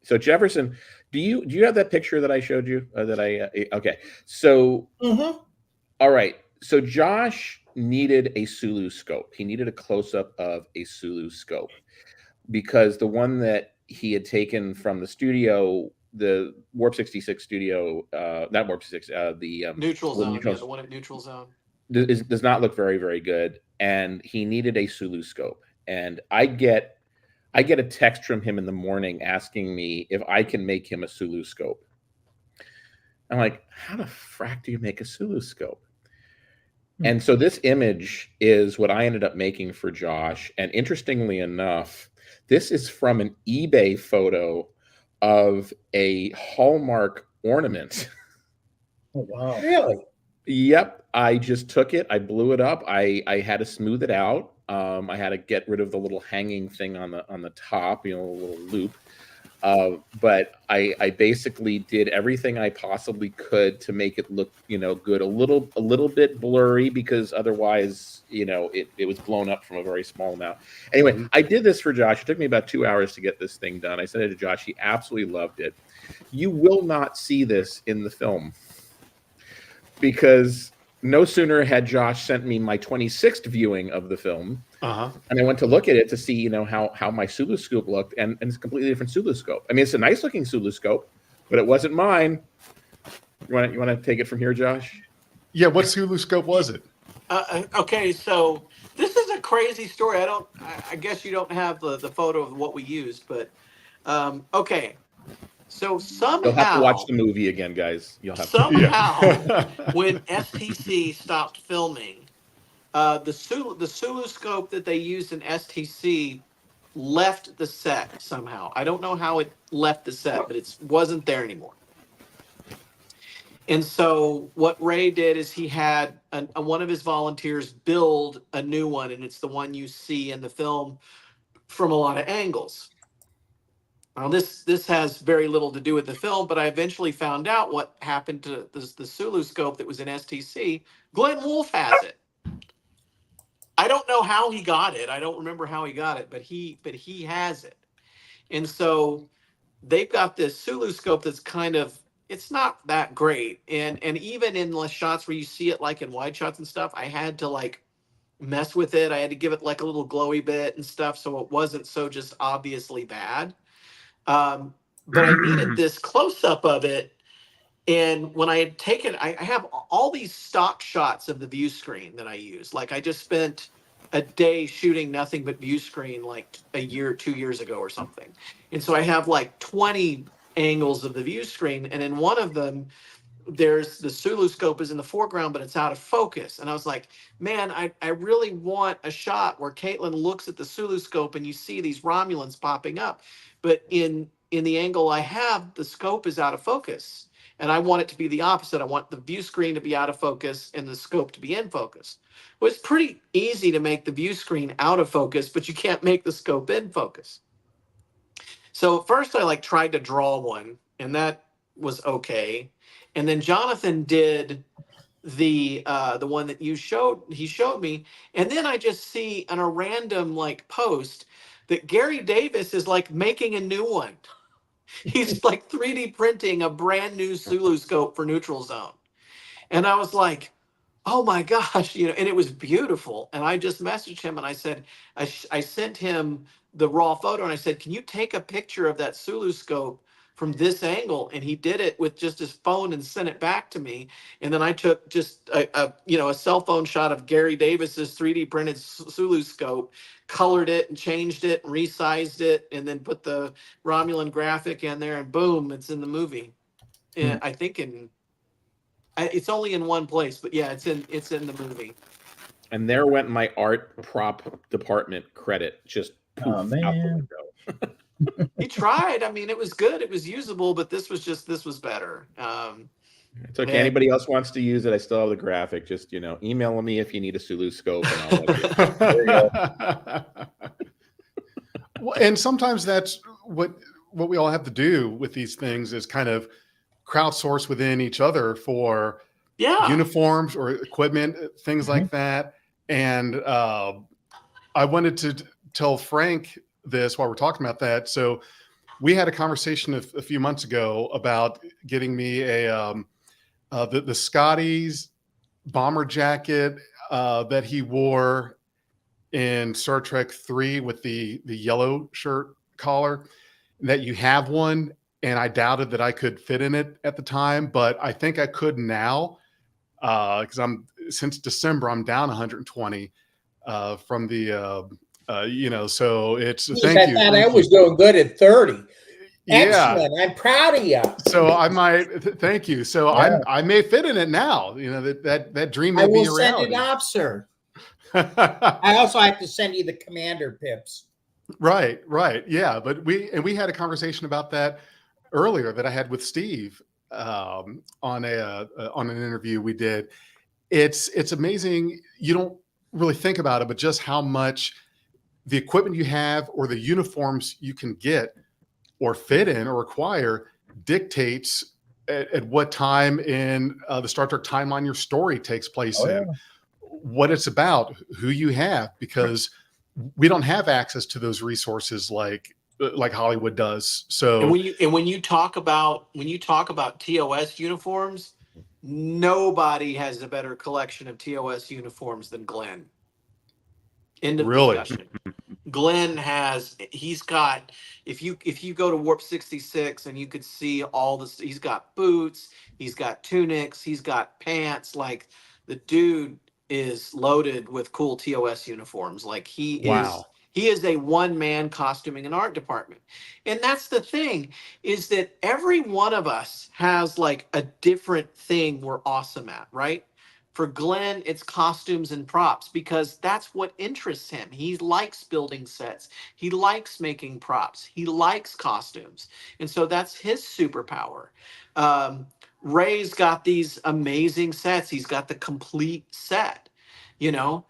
so Jefferson, do you have that picture that I showed you? Okay. So all right. So Josh needed a Sulu scope. He needed a close-up of a Sulu scope because the one that he had taken from the studio, the Warp 66 studio, not Warp 66, the Neutral Zone, the one at Neutral Zone, does not look very, very good. And he needed a Sulu scope. And I get a text from him in the morning asking me if I can make him a Sulu scope. I'm like, how the frack do you make a Sulu scope? And so this image is what I ended up making for Josh. And interestingly enough, this is from an eBay photo of a Hallmark ornament. Oh, wow. Really? Yep. I just took it. I blew it up. I had to smooth it out. I had to get rid of the little hanging thing on the top, you know, a little loop. But I basically did everything I possibly could to make it look, you know, good, a little bit blurry because otherwise, you know, it was blown up from a very small amount. Anyway, I did this for Josh. It took me about 2 hours to get this thing done. I sent it to Josh. He absolutely loved it. You will not see this in the film because no sooner had Josh sent me my 26th viewing of the film, Uh-huh. and I went to look at it to see, how my Sulu scope looked, and it's a completely different Sulu scope. I mean, it's a nice looking Sulu scope, but it wasn't mine. You want to take it from here, Josh? Yeah, what Sulu scope was it? Okay, so this is a crazy story. I guess you don't have the photo of what we used, but okay. So You'll have to watch somehow, the movie again, guys. You'll have to. somehow, when STC stopped filming, the Sulu scope that they used in STC left the set somehow. I don't know how it left the set, but it wasn't there anymore. And so what Ray did is he had one of his volunteers build a new one, and it's the one you see in the film from a lot of angles. Now this has very little to do with the film, but I eventually found out what happened to the Sulu scope that was in STC. Glenn Wolfe has it. I don't know how he got it. I don't remember how he got it, but he has it. And so they've got this Sulu scope that's kind of, it's not that great. And even in the shots where you see it like in wide shots and stuff, I had to like mess with it. I had to give it like a little glowy bit and stuff, so it wasn't so just obviously bad. But I needed this close up of it. And when I had taken, I have all these stock shots of the view screen that I use. Like I just spent a day shooting nothing but view screen like a year, 2 years ago or something. And so I have like 20 angles of the view screen. And in one of them, there's the Sulu scope is in the foreground, but it's out of focus. And I was like, man, I really want a shot where Caitlin looks at the Sulu scope and you see these Romulans popping up. But in the angle I have, the scope is out of focus. And I want it to be the opposite. I want the view screen to be out of focus and the scope to be in focus. Well, it's pretty easy to make the view screen out of focus, but you can't make the scope in focus. So at first I like tried to draw one, and that was okay. And then Jonathan did the one that he showed me, and then I just see on a random like post that Gary Davis is like making a new one. He's like 3D printing a brand new Sulu scope for Neutral Zone. And I was like, oh my gosh, and it was beautiful. And I just messaged him and I said, I sent him the raw photo and I said, can you take a picture of that Sulu scope from this angle? And he did it with just his phone and sent it back to me. And then I took just a cell phone shot of Gary Davis's 3D printed Sulu scope, colored it and changed it and resized it, and then put the Romulan graphic in there, and boom, it's in the movie. And I think it's only in one place, but yeah, it's in the movie. And there went my art prop department credit, just poof, out the window. He tried. I mean, it was good. It was usable, but this was better. It's okay. Anybody else wants to use it, I still have the graphic. Just email me if you need a Sulu scope, and I'll let you. There you go. Well, and sometimes that's what we all have to do with these things is kind of crowdsource within each other for uniforms or equipment, things like that. And I wanted to tell Frank this while we're talking about that. So we had a conversation a few months ago about getting me the Scotty's bomber jacket that he wore in Star Trek 3 with the yellow shirt collar, that you have one. And I doubted that I could fit in it at the time, but I think I could now because since December, I'm down 120 from the, so it's thank you. I thought I was doing good at 30. Excellent. Yeah. I'm proud of you. So I might, thank you. So I may fit in it now, that dream may be a reality. I will send it off, sir. I also have to send you the commander pips. Right. Yeah. But we had a conversation about that earlier that I had with Steve on an interview we did. It's amazing. You don't really think about it, but just how much the equipment you have or the uniforms you can get or fit in or acquire dictates at what time in the Star Trek timeline your story takes place in, what it's about, who you have, because we don't have access to those resources like Hollywood does. So and when you talk about TOS uniforms, nobody has a better collection of TOS uniforms than Glenn. End of Really? discussion. Glenn he's got, if you go to Warp 66 and you could see all this, he's got boots, he's got tunics, he's got pants. Like, the dude is loaded with cool TOS uniforms. Like, Wow. he is a one-man costuming and art department. And that's the thing, is that every one of us has like a different thing we're awesome at, right? For Glenn, it's costumes and props, because that's what interests him. He likes building sets. He likes making props. He likes costumes. And so that's his superpower. Ray's got these amazing sets. He's got the complete set. You know,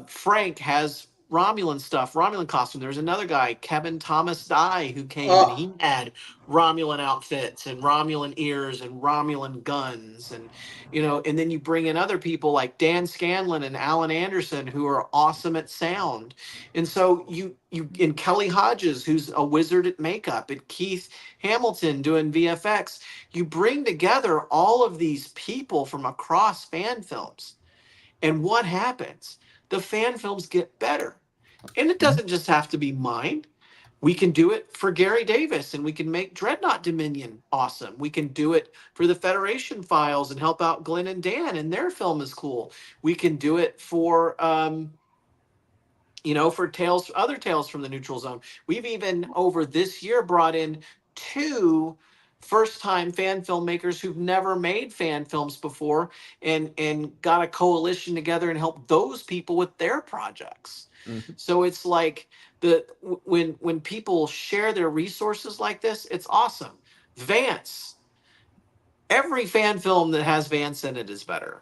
Frank has Romulan stuff, Romulan costume. There's another guy, Kevin Thomas Dye, who came and he had Romulan outfits and Romulan ears and Romulan guns, and you know, and then you bring in other people like Dan Scanlon and Alan Anderson, who are awesome at sound. And so you and Kelly Hodges, who's a wizard at makeup, and Keith Hamilton doing VFX. You bring together all of these people from across fan films. And what happens? The fan films get better. And it doesn't just have to be mine. We can do it for Gary Davis, and we can make Dreadnought Dominion awesome. We can do it for the Federation Files and help out Glenn and Dan, and their film is cool. We can do it for for other Tales from the Neutral Zone. We've even over this year brought in 2 first-time fan filmmakers who've never made fan films before, and got a coalition together and helped those people with their projects. Mm-hmm. So it's like when people share their resources like this, it's awesome. Vance, every fan film that has Vance in it is better.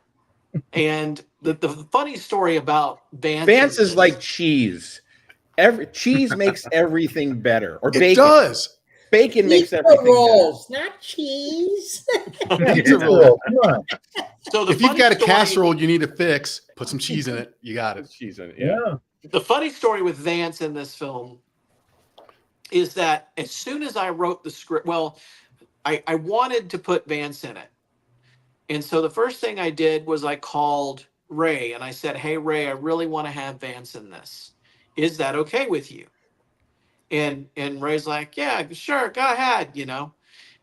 And the funny story about Vance is like cheese. Cheese makes everything better. Or bacon. It does. Bacon makes Pizza everything rolls, not cheese. Pizza roll. So if you've got a casserole you need to fix, put some cheese in it. You got it. Cheese in it. Yeah. The funny story with Vance in this film is that as soon as I wrote the script, well, I wanted to put Vance in it. And so the first thing I did was I called Ray and I said, "Hey, Ray, I really want to have Vance in this. Is that okay with you?" And Ray's like, "Yeah, sure, go ahead, you know."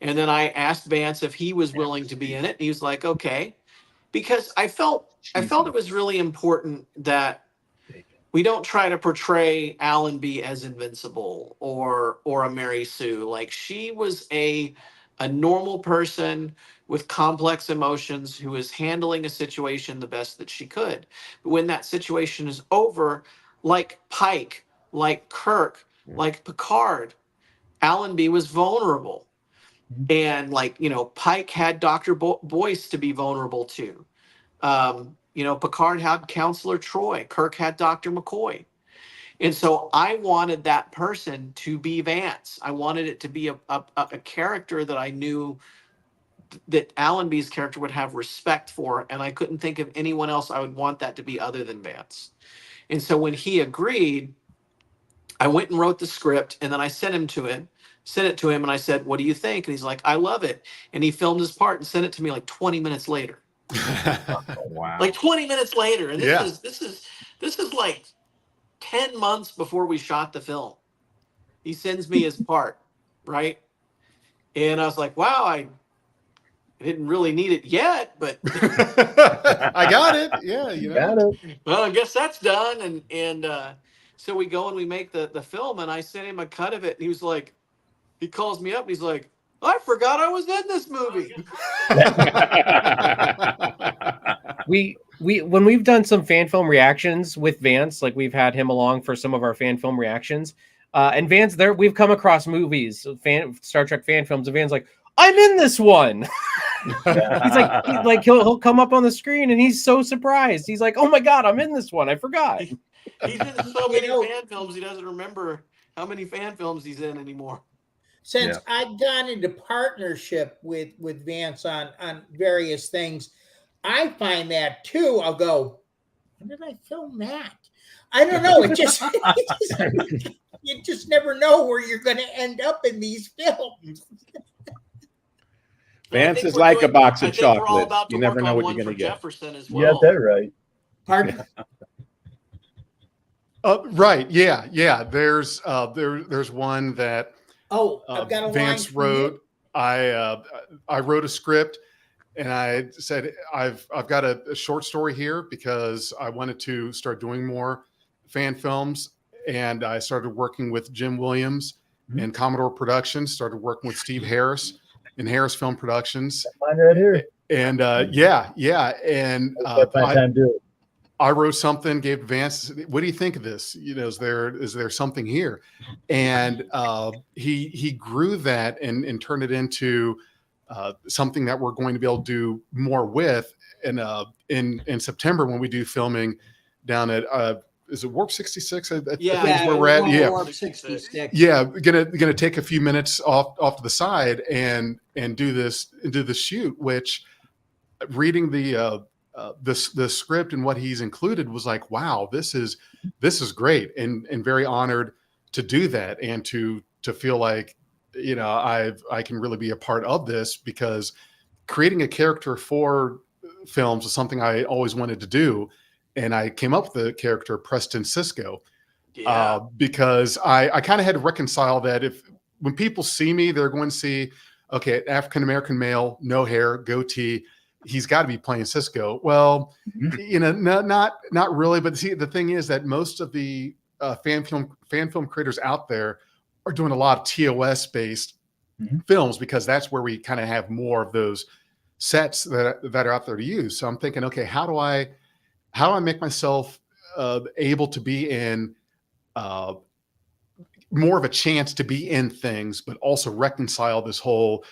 And then I asked Vance if he was willing to be in it. And he was like, "Okay," because I felt it was really important that we don't try to portray Allenby as invincible or a Mary Sue. Like, she was a normal person with complex emotions who is handling a situation the best that she could. But when that situation is over, like Pike, like Kirk, like Picard, Allenby was vulnerable. And Pike had Dr. Boyce to be vulnerable to. Picard had Counselor Troy. Kirk had Dr. McCoy. And so I wanted that person to be Vance. I wanted it to be a character that I knew that Allenby's character would have respect for. And I couldn't think of anyone else I would want that to be other than Vance. And so when he agreed, I went and wrote the script, and then I sent it to him, and I said, "What do you think?" And he's like, "I love it." And he filmed his part and sent it to me like 20 minutes later. Wow. Like 20 minutes later. And this is like 10 months before we shot the film. He sends me his part, right? And I was like, wow, I didn't really need it yet, but I got it. Yeah, you got it. Well, I guess that's done. And so we go and we make the film, and I sent him a cut of it, and he calls me up and he's like, "I forgot I was in this movie." When we've done some fan film reactions with Vance, like we've had him along for some of our fan film reactions, and Vance there, we've come across movies, Star Trek fan films, and Van's like, "I'm in this one." He's like he'll come up on the screen and he's so surprised. He's like, "Oh my God, I'm in this one. I forgot." He's in so many fan films, he doesn't remember how many fan films he's in anymore. Since I've gone into partnership with Vance on various things, I find that too. I'll go, when did I film that? I don't know. You just never know where you're going to end up in these films. And I Vance think is we're like a doing- box I of think we're all chocolates. about to You never work know on what one you're for going to get. Jefferson as You got well. that right. Pardon? Right. Yeah. There's one that Oh, I've got a line Vance for you. wrote. I wrote a script, and I said I've got a short story here because I wanted to start doing more fan films, and I started working with Jim Williams and Commodore Productions. Started working with Steve Harris in Harris Film Productions, Mine right here. and and Got plenty of time to do it. I wrote something, gave Vance, what do you think of this? Is there something here? And he grew that and turned it into something that we're going to be able to do more with. And in September when we do filming down at is it Warp 66? I think is where we're at. Yeah. Warp 66. Yeah, gonna take a few minutes off to the side and do this shoot, which reading the script and what he's included was like, wow, this is great, and very honored to do that and to feel like, I can really be a part of this, because creating a character for films is something I always wanted to do, and I came up with the character Preston Cisco because I kind of had to reconcile that when people see me, they're going to see, okay, African American male, no hair, goatee. He's got to be playing Cisco. Well, not really. But see, the thing is that most of the fan film creators out there are doing a lot of TOS based films, because that's where we kind of have more of those sets that are out there to use. So I'm thinking, okay, how do I make myself able to be in more of a chance to be in things, but also reconcile this whole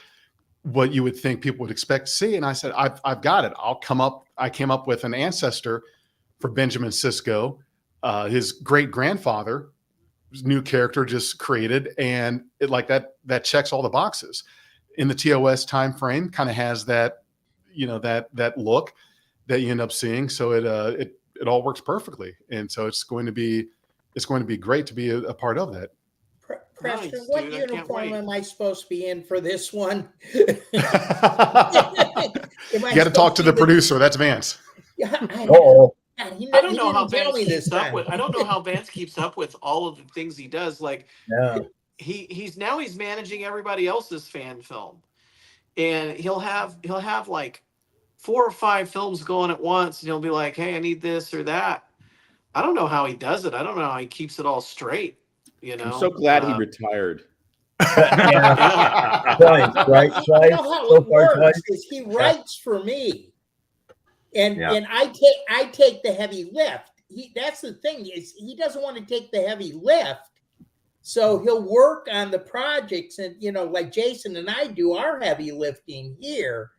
what you would think people would expect to see. And I said, I've got it. I came up with an ancestor for Benjamin Sisko, his great grandfather, new character just created. And it like that checks all the boxes in the TOS time frame, kind of has that, that look that you end up seeing. So it all works perfectly. And so it's going to be great to be a part of that. Preston, Nice, what dude. I can't uniform wait. am I supposed to be in for this one? You got to talk to the producer. That's Vance. Yeah, Oh, he I don't know how didn't tell Vance me this keeps up time. with. I don't know how Vance keeps up with all of the things he does. Like yeah. he's managing everybody else's fan film, and he'll have like 4 or 5 films going at once, and he'll be like, "Hey, I need this or that." I don't know how he does it. I don't know how he keeps it all straight. I'm so glad he retired. Yeah. Twice, right? You Twice. know how So it far, works twice. is he writes for me, and Yeah. and I take the heavy lift. That's the thing, is he doesn't want to take the heavy lift, so he'll work on the projects, and like Jason and I do our heavy lifting here,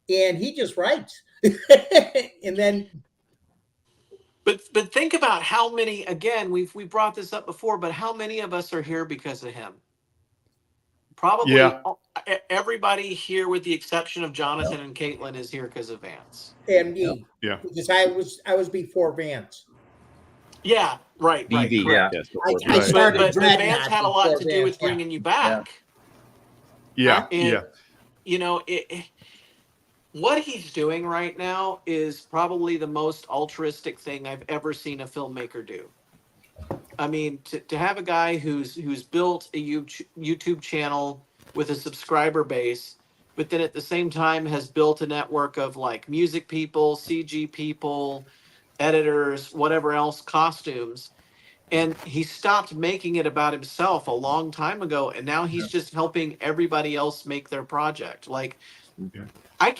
and he just writes, and then. But think about how many. Again, we brought this up before, but how many of us are here because of him? Probably everybody here, with the exception of Jonathan and Caitlin, is here because of Vance. And me, Yeah. because I was before Vance. Yeah, right. BD, correct. yes. I before started But Dreadnought Vance had a lot before to do with Vance, yeah. bringing you back. Yeah. And, what he's doing right now is probably the most altruistic thing I've ever seen a filmmaker do. I mean, to have a guy who's built a YouTube channel with a subscriber base, but then at the same time has built a network of like music people, CG people, editors, whatever else, costumes. And he stopped making it about himself a long time ago, and now he's just helping everybody else make their project. Like, I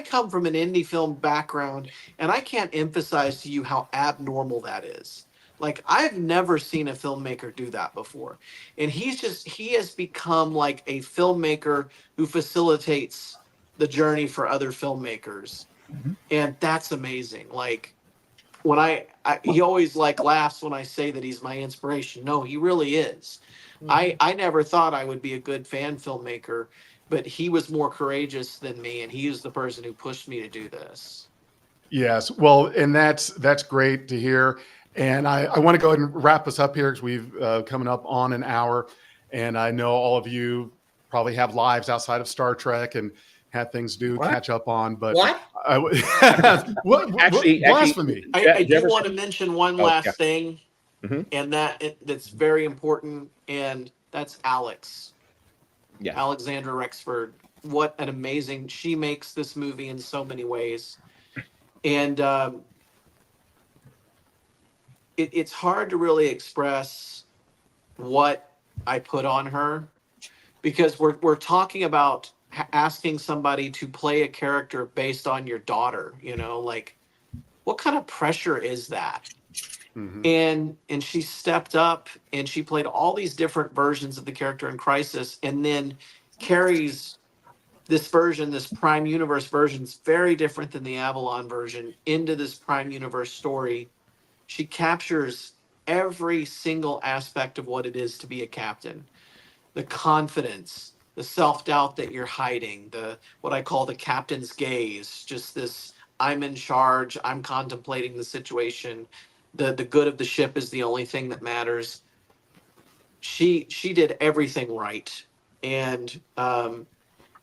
come from an indie film background, and I can't emphasize to you how abnormal that is. Like, I've never seen a filmmaker do that before. And he has become like a filmmaker who facilitates the journey for other filmmakers. And that's amazing. Like, when he always like laughs when I say that he's my inspiration. No, he really is. I never thought I would be a good fan filmmaker, but he was more courageous than me, and he is the person who pushed me to do this. Yes. Well, and that's great to hear. And I want to go ahead and wrap us up here, because we've coming up on an hour, and I know all of you probably have lives outside of Star Trek and have things to What? catch up on. But What? what Actually, blasphemy? I do Jefferson- want to mention one Oh, last yeah. thing, Mhm. and that's very important, and that's Alex. Yes. Alexandra Rexford. What an amazing! She makes this movie in so many ways, and it's hard to really express what I put on her, because we're talking about asking somebody to play a character based on your daughter. You know, like what kind of pressure is that? Mhm. And she stepped up and she played all these different versions of the character in Crisis, and then carries this version, this Prime Universe version, is very different than the Avalon version, into this Prime Universe story. She captures every single aspect of what it is to be a captain. The confidence, the self-doubt that you're hiding, the what I call the captain's gaze, just this I'm in charge, I'm contemplating the situation. The good of the ship is the only thing that matters. She did everything right. And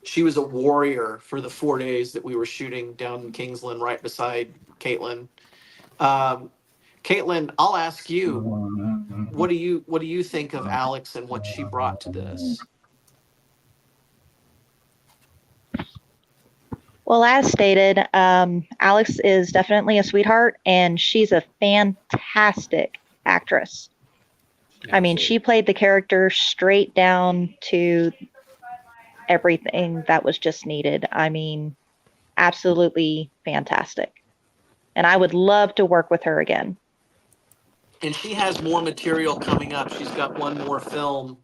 she was a warrior for the 4 days that we were shooting down in Kingsland, right beside Caitlin. Um, Caitlin, I'll ask you, what do you think of Alex and what she brought to this? Well, as stated, Alex is definitely a sweetheart, and she's a fantastic actress. I mean, she played the character straight down to everything that was just needed. I mean, absolutely fantastic. And I would love to work with her again. And she has more material coming up. She's got one more film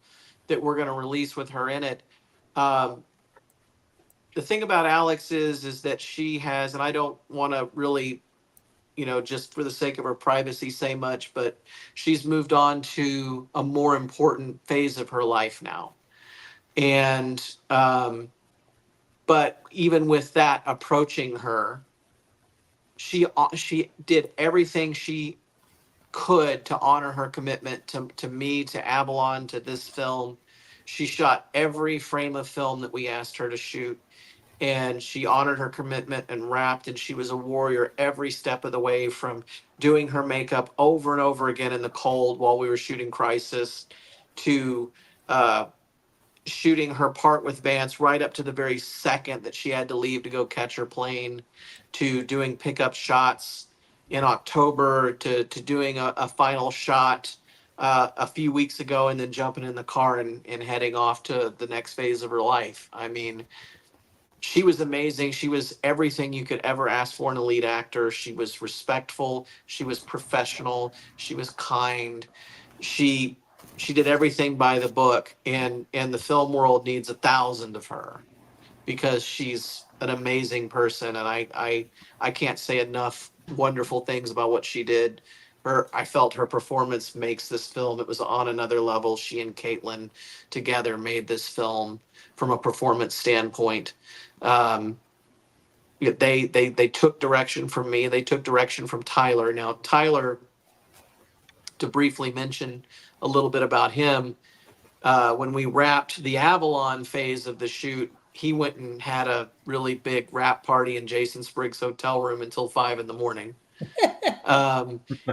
that we're going to release with her in it. Um, the thing about Alex is that she has, and I don't want to really, you know, just for the sake of her privacy, say much, but she's moved on to a more important phase of her life now. And but even with that approaching her, she did everything she could to honor her commitment to me, to Avalon, to this film. She shot every frame of film that we asked her to shoot, and she honored her commitment and wrapped, and she was a warrior every step of the way, from doing her makeup over and over again in the cold while we were shooting Crisis, to uh, shooting her part with Vance right up to the very second that she had to leave to go catch her plane, to doing pickup shots in October, to doing a final shot a few weeks ago, and then jumping in the car and heading off to the next phase of her life. I mean, she was amazing. She was everything you could ever ask for in a lead actor. She was respectful. She was professional. She was kind. She she did everything by the book, and the film world needs 1,000 of her, because she's an amazing person, and I can't say enough wonderful things about what she did. I felt her performance makes this film. It was on another level. She and Caitlin together made this film from a performance standpoint. Um, they took direction from me. They took direction from Tyler. Now Tyler, to briefly mention a little bit about him, when we wrapped the Avalon phase of the shoot, he went and had a really big wrap party in Jason Spriggs' hotel room until 5 a.m.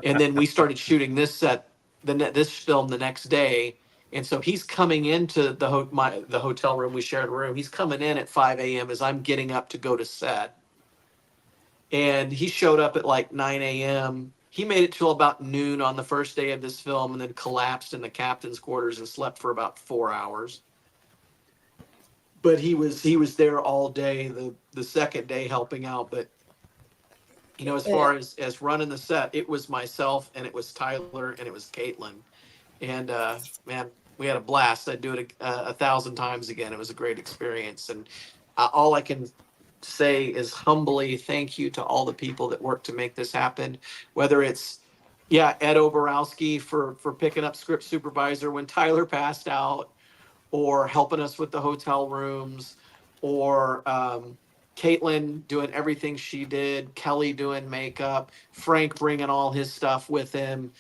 And then we started shooting this film the next day. And so he's coming into the hotel room. We shared a room. He's coming in at 5 a.m. as I'm getting up to go to set. And he showed up at like 9 a.m. He made it till about noon on the first day of this film, and then collapsed in the captain's quarters and slept for about 4 hours. But he was there all day, the second day, helping out. But you know, as far as running the set, it was myself, and it was Tyler, and it was Caitlin. And man, we had a blast. I'd do it 1,000 times again. It was a great experience. And all I can say is humbly thank you to all the people that worked to make this happen. Whether it's Ed Oborowski for picking up script supervisor when Tyler passed out, or helping us with the hotel rooms, or Caitlin doing everything she did, Kelly doing makeup, Frank bringing all his stuff with him,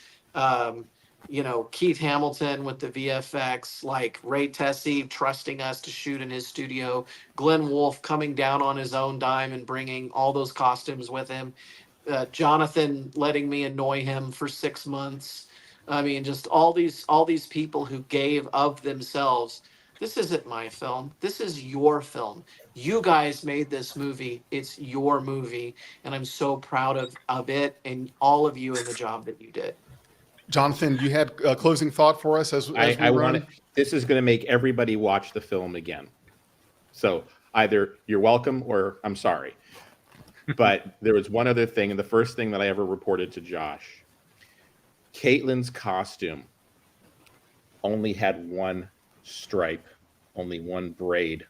you know, Keith Hamilton with the VFX, like Ray Tessie trusting us to shoot in his studio, Glenn Wolfe coming down on his own dime and bringing all those costumes with him, Jonathan letting me annoy him for 6 months. I mean, just all these people who gave of themselves. This isn't my film. This is your film. You guys made this movie. It's your movie, and I'm so proud of it and all of you and the job that you did. Jonathan, you had a closing thought for us as we I run? want it. This is going to make everybody watch the film again. So either you're welcome or I'm sorry. But there was one other thing, and the first thing that I ever reported to Josh. Caitlin's costume only had one stripe, only one braid.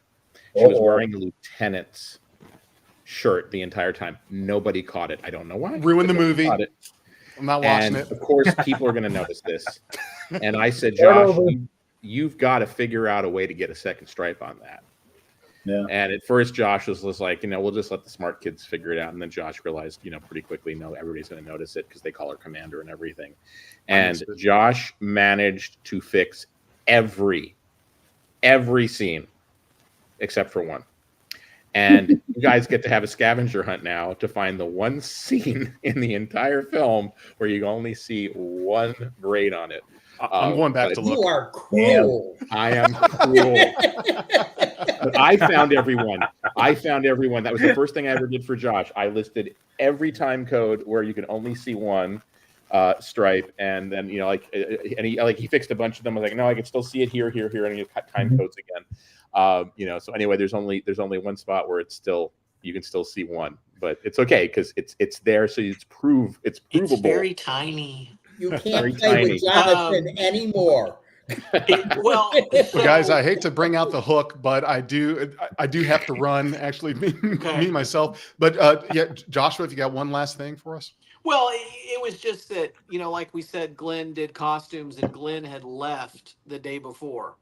She was wearing a lieutenant's shirt the entire time. Nobody caught it. I don't know why. Ruin the movie. Caught it. I'm not watching And it. of course, people are going to notice this. And I said, Josh, you've got to figure out a way to get a second stripe on that. Yeah. And at first, Josh was just like, we'll just let the smart kids figure it out. And then Josh realized, pretty quickly, no, everybody's going to notice it because they call her commander and everything. And Josh managed to fix every scene except for one. And you guys get to have a scavenger hunt now to find the one scene in the entire film where you only see one braid on it. I'm going back to look. You are cruel. I am cruel. But I found everyone. That was the first thing I ever did for Josh. I listed every time code where you can only see one stripe, and then he fixed a bunch of them. I was like, no, I can still see it here, and he cut time codes again. So anyway, there's only one spot where you can still see one, but it's okay because it's there, so it's provable. It's very tiny. You Very can't play tiny. with Jonathan anymor. Well, So guys, I hate to bring out the hook, but I do have to run. Actually, me myself. But yeah, Joshua, if you got one last thing for us. Well, it was just that, like we said, Glenn did costumes and Glenn had left the day before.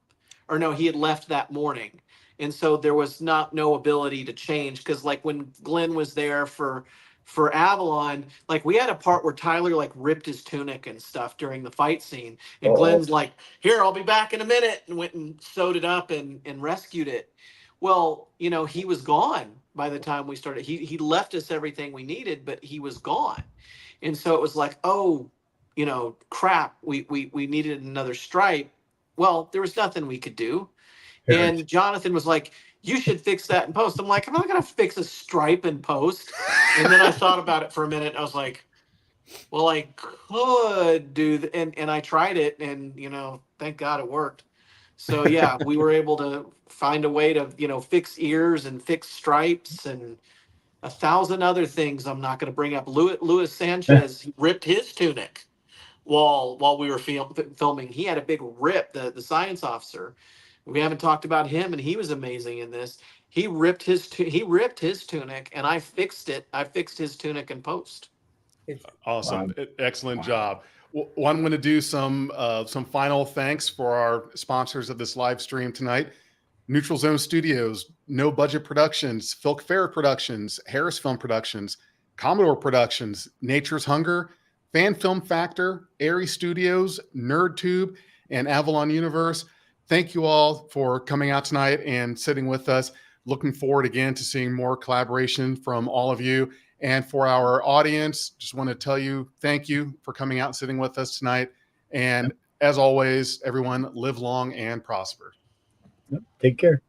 Or no, he had left that morning. And so there was no ability to change because like when Glenn was there for Avalon, like we had a part where Tyler like ripped his tunic and stuff during the fight scene. And Glenn's like, here, I'll be back in a minute, and went and sewed it up and rescued it. Well, he was gone by the time we started. He left us everything we needed, but he was gone. And so it was like, oh, crap, we needed another stripe. Well, there was nothing we could do. And Jonathan was like, you should fix that in post. I'm like, I'm not going to fix a stripe in post. And then I thought about it for a minute. I was like, well, I could do and I tried it, and, thank God it worked. So, yeah, we were able to find a way to, fix ears and fix stripes and 1,000 other things I'm not going to bring up. Luis Sanchez ripped his tunic while we were filming. He had a big rip, the science officer. We haven't talked about him, and he was amazing in this. He ripped his tunic, and I fixed it. I fixed his tunic in post. Awesome. Excellent job. Well, I'm going to do some final thanks for our sponsors of this live stream tonight. Neutral Zone Studios, No Budget Productions, Filk Fair Productions, Harris Film Productions, Commodore Productions, Nature's Hunger, Fan Film Factor, Airy Studios, NerdTube, and Avalon Universe. Thank you all for coming out tonight and sitting with us. Looking forward again to seeing more collaboration from all of you. And for our audience, just want to tell you, thank you for coming out and sitting with us tonight. And as always, everyone, live long and prosper. Take care.